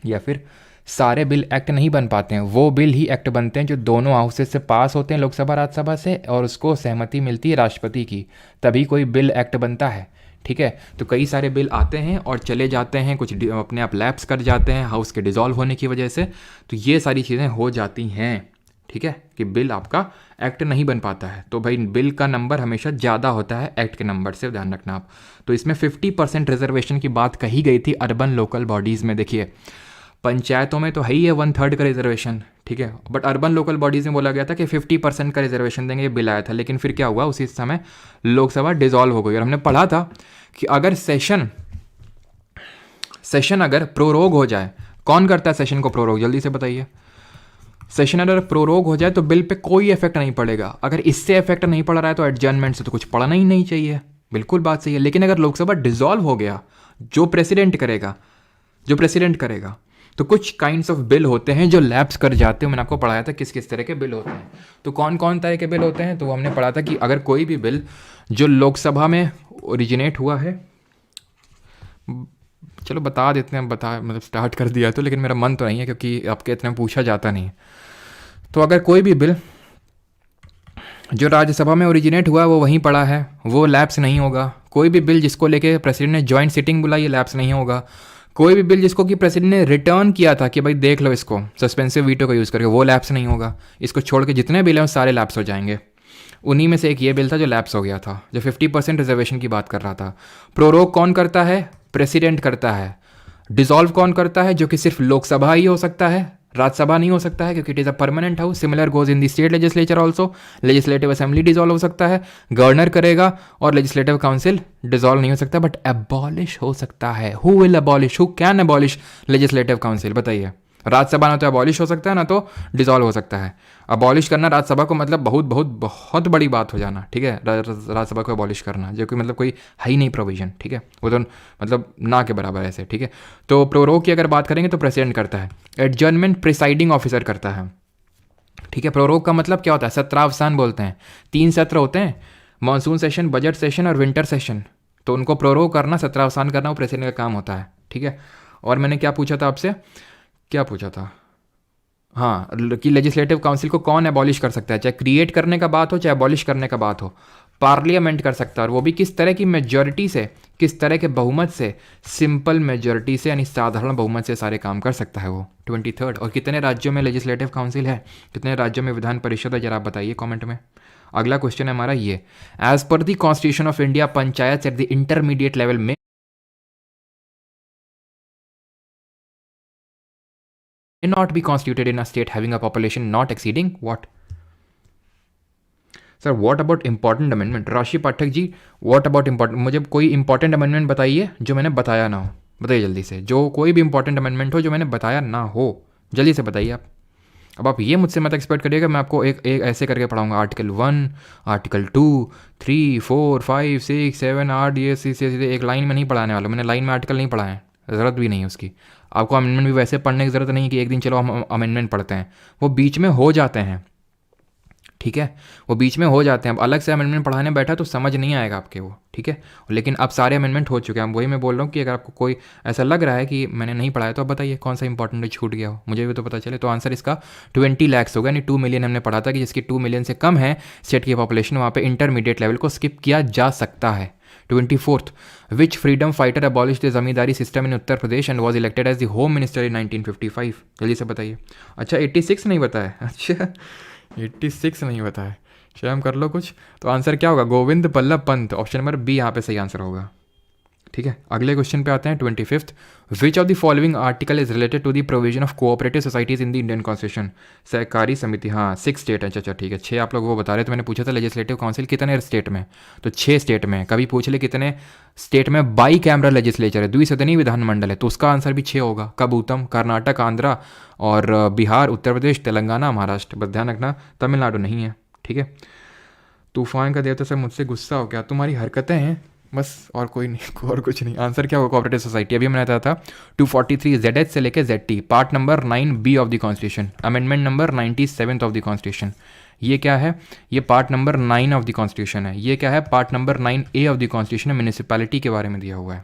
या फिर सारे बिल एक्ट नहीं बन पाते हैं, वो बिल ही एक्ट बनते हैं जो दोनों हाउसेस से पास होते हैं, लोकसभा राज्यसभा से, और उसको सहमति मिलती है राष्ट्रपति की, तभी कोई बिल एक्ट बनता है। ठीक है, तो कई सारे बिल आते हैं और चले जाते हैं, कुछ अपने आप लैप्स कर जाते हैं हाउस के डिसॉल्व होने की वजह से। तो ये सारी चीज़ें हो जाती हैं, ठीक है, कि बिल आपका एक्ट नहीं बन पाता है। तो भाई बिल का नंबर हमेशा ज़्यादा होता है एक्ट के नंबर से, ध्यान रखना आप। तो इसमें 50% रिजर्वेशन की बात कही गई थी अर्बन लोकल बॉडीज़ में। देखिए पंचायतों में तो है ही है 1/3 का रिजर्वेशन, ठीक है, बट अर्बन लोकल बॉडीज़ में बोला गया था कि 50% का रिजर्वेशन देंगे, ये बिल आया था। लेकिन फिर क्या हुआ, उसी समय लोकसभा डिसॉल्व हो गई। और हमने पढ़ा था कि अगर सेशन अगर प्रोरोग हो जाए, कौन करता है सेशन को प्रोरोग, जल्दी से बताइए। सेशन अगर प्रोरोग हो जाए तो बिल पे कोई इफेक्ट नहीं पड़ेगा। अगर इससे इफेक्ट नहीं पड़ रहा है तो एडजर्नमेंट से तो कुछ पढ़ना ही नहीं चाहिए। बिल्कुल बात सही है। लेकिन अगर लोकसभा डिसॉल्व हो गया, जो प्रेसिडेंट करेगा, तो कुछ काइंड्स ऑफ बिल होते हैं जो लैप्स कर जाते हैं। मैंने आपको पढ़ाया था किस किस तरह के बिल होते हैं। तो कौन कौन तरह के बिल होते हैं, तो हमने पढ़ा था कि अगर कोई भी बिल जो लोकसभा में ओरिजिनेट हुआ है, चलो बता देते हैं, मतलब स्टार्ट कर दिया तो, लेकिन मेरा मन तो नहीं है क्योंकि आपके इतना पूछा जाता नहीं है। तो अगर कोई भी बिल जो राज्यसभा में ओरिजिनेट हुआ है वो वहीं पड़ा है, वो लैप्स नहीं होगा। कोई भी बिल जिसको लेके प्रेसिडेंट ने जॉइंट सिटिंग बुलाई, ये लैप्स नहीं होगा। कोई भी बिल जिसको कि प्रेसिडेंट ने रिटर्न किया था कि भाई देख लो इसको, सस्पेंसिव वीटो का यूज़ करके, वो लैप्स नहीं होगा। इसको छोड़ के जितने बिल हैं वो सारे लैप्स हो जाएंगे। उन्हीं में से एक ये बिल था जो लैप्स हो गया था, जो 50% रिजर्वेशन की बात कर रहा था। प्रोरोग कौन करता है? प्रेसिडेंट करता है। डिसॉल्व कौन करता है? जो कि सिर्फ लोकसभा ही हो सकता है, राज्यसभा नहीं हो सकता है, क्योंकि it is a permanent house. Similar goes in the state legislature also. Legislative assembly dissolve हो सकता है, गवर्नर करेगा, और लेजिस्लेटिव काउंसिल डिसॉल्व नहीं हो सकता बट एबॉलिश हो सकता है। Who will abolish, who can abolish legislative council, बताइए। राज्यसभा ना तो अबॉलिश हो सकता है, ना तो डिसॉल्व हो सकता है। अबॉलिश करना राज्यसभा को मतलब बहुत बहुत बहुत बड़ी बात हो जाना, ठीक है, राज्यसभा को अबॉलिश करना, जो कि मतलब कोई है ही नहीं प्रोविजन, ठीक है, वो तो मतलब ना के बराबर ऐसे, ठीक है। तो प्रोरोग की अगर बात करेंगे तो प्रेसिडेंट करता है। एडजर्नमेंट प्रिसाइडिंग ऑफिसर करता है, ठीक है। प्रोरोग का मतलब क्या होता है? सत्रावसान बोलते हैं। 3 सत्र होते हैं, मानसून सेशन, बजट सेशन और विंटर सेशन। तो उनको प्रोरोग करना, सत्रावसान करना, वो प्रेसिडेंट का काम होता है, ठीक है। और मैंने क्या पूछा था आपसे, क्या पूछा था, हाँ, कि लेजिस्लेटिव काउंसिल को कौन एबॉलिश कर सकता है, चाहे क्रिएट करने का बात हो चाहे एबॉलिश करने का बात हो। पार्लियामेंट कर सकता है, और वो भी किस तरह की मेजॉरिटी से, किस तरह के बहुमत से? सिंपल मेजॉरिटी से, यानी साधारण बहुमत से सारे काम कर सकता है वो। 23rd। और कितने राज्यों में लेजिस्लेटिव काउंसिल है, कितने राज्यों में विधान परिषद है, जरा आप बताइए कॉमेंट में। अगला क्वेश्चन है हमारा ये, as per the constitution of India panchayat at the intermediate level में not be constituted in a state having a population not exceeding what? Sir what about important amendment? राशि Pathak ji, what about important, मुझे कोई important amendment बताइए जो मैंने बताया ना हो। बताइए जल्दी से, जो कोई भी इंपॉर्टेंट अमेंडमेंट हो जो मैंने बताया ना हो, जल्दी से बताइए आप। अब आप ये मुझसे मत एक्सपेक्ट करिएगा मैं आपको एक ऐसे करके पढ़ाऊंगा, आर्टिकल 1, आर्टिकल 2, 3, 4, 5, 6, 7, 8, ये सीधे एक लाइन में नहीं पढ़ाने वाला। मैंने लाइन में आर्टिकल नहीं पढ़ाए, ज़रूरत भी नहीं है उसकी। आपको अमेंडमेंट भी वैसे पढ़ने की ज़रूरत नहीं कि एक दिन चलो हम अमेंडमेंट पढ़ते हैं, वो बीच में हो जाते हैं, ठीक है, वो बीच में हो जाते हैं। अब अलग से अमेंडमेंट पढ़ाने बैठा तो समझ नहीं आएगा आपके वो, ठीक है। लेकिन अब सारे अमेंडमेंट हो चुके हैं। वही मैं बोल रहा हूँ कि अगर आपको कोई ऐसा लग रहा है कि मैंने नहीं पढ़ाया तो आप बताइए कौन सा इंपॉर्टेंट छूट गया हो, मुझे भी तो पता चले। तो आंसर इसका 20 लाख होगा, यानी 2 मिलियन हमने पढ़ा था कि जिसकी 2 मिलियन से कम है स्टेट की पॉपुलेशन, वहाँ पर इंटरमीडिएट लेवल को स्किप किया जा सकता है। 24th, which freedom fighter abolish the zamindari system in Uttar Pradesh and was elected as the home minister in 1955? जल्दी से बताइए। अच्छा 86 नहीं बताया, अच्छा 86 नहीं बताया, शर्म कर लो कुछ। तो आंसर क्या होगा? Govind Ballabh Pant, option number B यहाँ पे सही आंसर होगा, ठीक है। अगले क्वेश्चन पे आते हैं 25th, which of the following article is related to the provision of cooperative societies in the Indian constitution? सहकारी समिति, हाँ 6 स्टेट है, अच्छा ठीक है 6 आप लोग वो बता रहे थे। मैंने पूछा था लेजिस्लेटिव काउंसिल कितने स्टेट में, तो 6 स्टेट में। कभी पूछ ले कितने स्टेट में बाई कैमरा लेजिस्लेचर है, द्विसदनीय विधानमंडल है, तो उसका आंसर भी 6 होगा। कबूतम, कर्नाटक, आंध्रा और बिहार, उत्तर प्रदेश, तेलंगाना, महाराष्ट्र, बस ध्यान रखना तमिलनाडु नहीं है, ठीक है। तूफान का देवता सर मुझसे गुस्सा हो गया, तुम्हारी हरकतें हैं बस, और कोई नहीं, और कुछ नहीं। आंसर क्या होगा? Cooperative society. अभी मैंने बताया था 243 ZH से लेकर ZT, part number 9B of the constitution, amendment number 97 of the constitution. ये क्या है? ये part number 9 of the constitution है। ये क्या है? Part number 9A of the constitution है, म्यूनिसिपैलिटी के बारे में दिया हुआ है।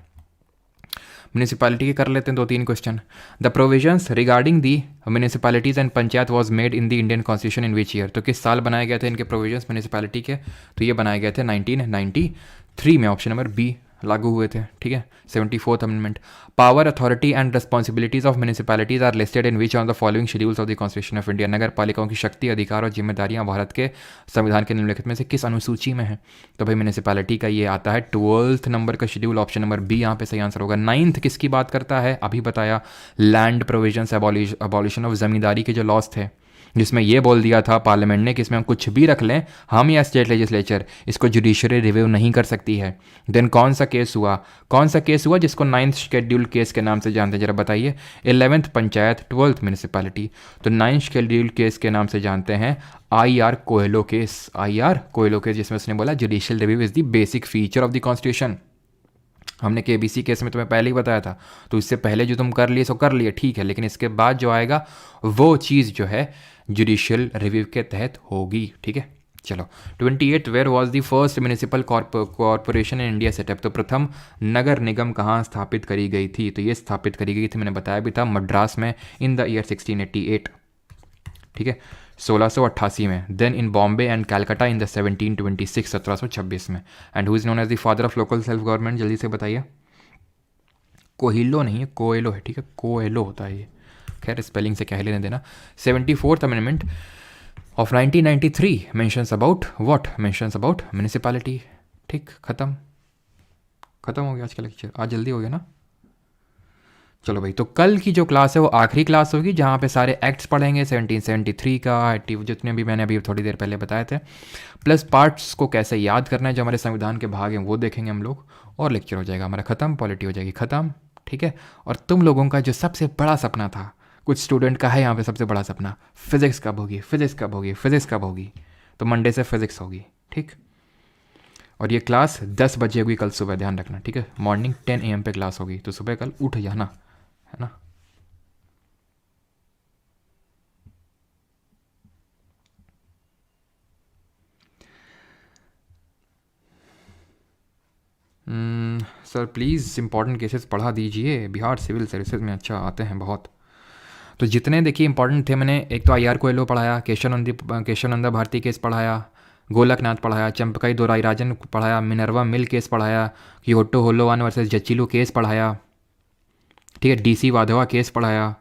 म्यूनिसिपैलिटी के कर लेते हैं 2-3 question. The provisions regarding the municipalities and panchayat was made in the Indian constitution in which year? तो किस साल बनाए गए थे इनके प्रोविजंस म्यूनिसिपैलिटी के? तो ये बनाए गए थे 1993 में, ऑप्शन नंबर बी लागू हुए थे। ठीक है, 74th amendment. Power, authority and responsibilities of municipalities are listed in which on the following schedules of the constitution of India? नगर पालिकाओं की शक्ति, अधिकार और जिम्मेदारियां भारत के संविधान के निम्नलिखित में से किस अनुसूची में है? तो भाई म्यूनिसिपैलिटी का ये आता है 12th नंबर का शेड्यूल, ऑप्शन नंबर बी यहाँ पे सही आंसर होगा। 9th किसकी बात करता है? अभी बताया, लैंड प्रोविजंस, अबॉलिशन ऑफ जमींदारी के जो लॉस थे, जिसमें ये बोल दिया था पार्लियामेंट ने कि इसमें हम कुछ भी रख लें, हम या स्टेट लेजिस्लेचर इसको जुडिशरी रिव्यू नहीं कर सकती है। देन कौन सा केस हुआ? कौन सा केस हुआ जिसको 9th शेड्यूल केस के नाम से जानते हैं, जरा बताइए। 11th panchayat, 12th municipality. तो 9th शेड्यूल केस के नाम से जानते हैं IR Coelho case. IR Coelho case, जिसमें उसने बोला judicial review is the basic feature of the constitution. हमने KBC केस में तुम्हें पहले ही बताया था, तो इससे पहले जो तुम कर लिए सो कर लिए, ठीक है, लेकिन इसके बाद जो आएगा वो चीज़ जो है जुडिशियल रिव्यू के तहत होगी। ठीक है, चलो। 28 where was the first municipal corporation in India set up? तो प्रथम नगर निगम कहाँ स्थापित करी गई थी? तो ये स्थापित करी गई थी, मैंने बताया भी था, मद्रास में, इन द ईयर 1688। ठीक है, 1688 में। Then in Bombay and Calcutta in the 1726, 1726 में। And who is known as the father of local self government? जल्दी से बताइए। कोहिलो नहीं है, कोएलो है। ठीक है, कोएलो होता है ये, खैर स्पेलिंग से क्या लेने देना। 74th amendment of 1993 mentions about what? Mentions about municipality. ठीक, खत्म हो गया आज का लेक्चर। आज जल्दी हो गया ना? चलो भाई, तो कल की जो क्लास है वो आखिरी क्लास होगी जहाँ पे सारे एक्ट्स पढ़ेंगे, 1773 का, जितने भी मैंने अभी थोड़ी देर पहले बताए थे, प्लस पार्ट्स को कैसे याद करना है जो हमारे संविधान के भाग हैं वो देखेंगे हम लोग, और लेक्चर हो जाएगा हमारा खत्म, पॉलिटी हो जाएगी खत्म। ठीक है, और तुम लोगों का जो सबसे बड़ा सपना था, कुछ स्टूडेंट का है यहाँ पे सबसे बड़ा सपना, फिजिक्स कब होगी, फिजिक्स कब होगी, फिजिक्स कब होगी? तो मंडे से फिजिक्स होगी। ठीक, और ये क्लास 10 बजे होगी कल सुबह, ध्यान रखना। ठीक है, मॉर्निंग 10 AM पे क्लास होगी, तो सुबह कल उठ जाना, है ना। सर प्लीज़ इंपॉर्टेंट केसेस पढ़ा दीजिए, बिहार सिविल सर्विसेज में अच्छा आते हैं बहुत। तो जितने देखिए इंपॉर्टेंट थे, मैंने एक तो IR कोयलो पढ़ाया, केशवानंद भारती केस पढ़ाया, गोलकनाथ पढ़ाया, चंपकाई दोराईराजन पढ़ाया, मिनर्वा मिल केस पढ़ाया, कियोटो होलोवान वर्सेस जचिलो केस पढ़ाया। ठीक है, DC वाधवा केस पढ़ाया।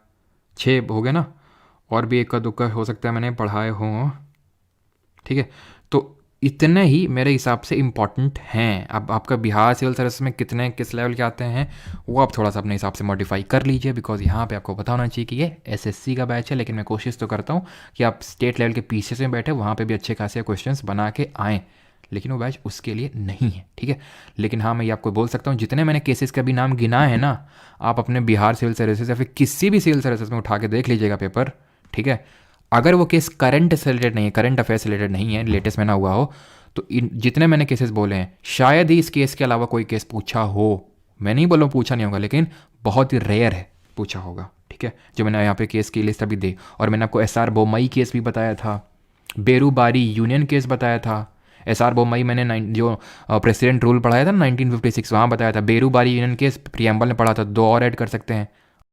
6 हो गए ना, और भी एक का दुक्का हो सकता है मैंने पढ़ाए हों। ठीक है, तो इतने ही मेरे हिसाब से इम्पॉर्टेंट हैं। अब आपका बिहार सिविल सर्विस में कितने किस लेवल के आते हैं वो आप थोड़ा सा अपने हिसाब से मॉडिफाई कर लीजिए, बिकॉज यहाँ पे आपको पता होना चाहिए कि ये SSC का बैच है, लेकिन मैं कोशिश तो करता हूँ कि आप स्टेट लेवल के पीछे में बैठे वहाँ पे भी अच्छे खासे क्वेश्चंस बना के आएँ, लेकिन वो बैच उसके लिए नहीं है। ठीक है, लेकिन हाँ मैं ये आपको बोल सकता हूँ, जितने मैंने केसेस का भी नाम गिना है ना, आप अपने बिहार सिविल सर्विसेज या फिर किसी भी सिविल सर्विसेज में उठा के देख लीजिएगा पेपर। ठीक है, अगर वो केस करंट से रिलेटेड नहीं है, करंट अफेयर से रिलेटेड नहीं है, लेटेस्ट में ना हुआ हो, तो जितने मैंने केसेस बोले हैं शायद ही इस केस के अलावा कोई केस पूछा हो। मैं नहीं बोल रहा हूँ पूछा नहीं होगा, लेकिन बहुत ही रेयर है पूछा होगा। ठीक है, जो मैंने यहाँ पे केस की लिस्ट अभी दी, और मैंने आपको SR बोमई केस भी बताया था, बेरूबारी यूनियन केस बताया था। SR बोमई मैंने जो प्रेसिडेंट रूल पढ़ाया था 1956 वहाँ बताया था। बेरूबारी यूनियन केस प्रियम्बल में पढ़ा था, 2 और ऐड कर सकते हैं।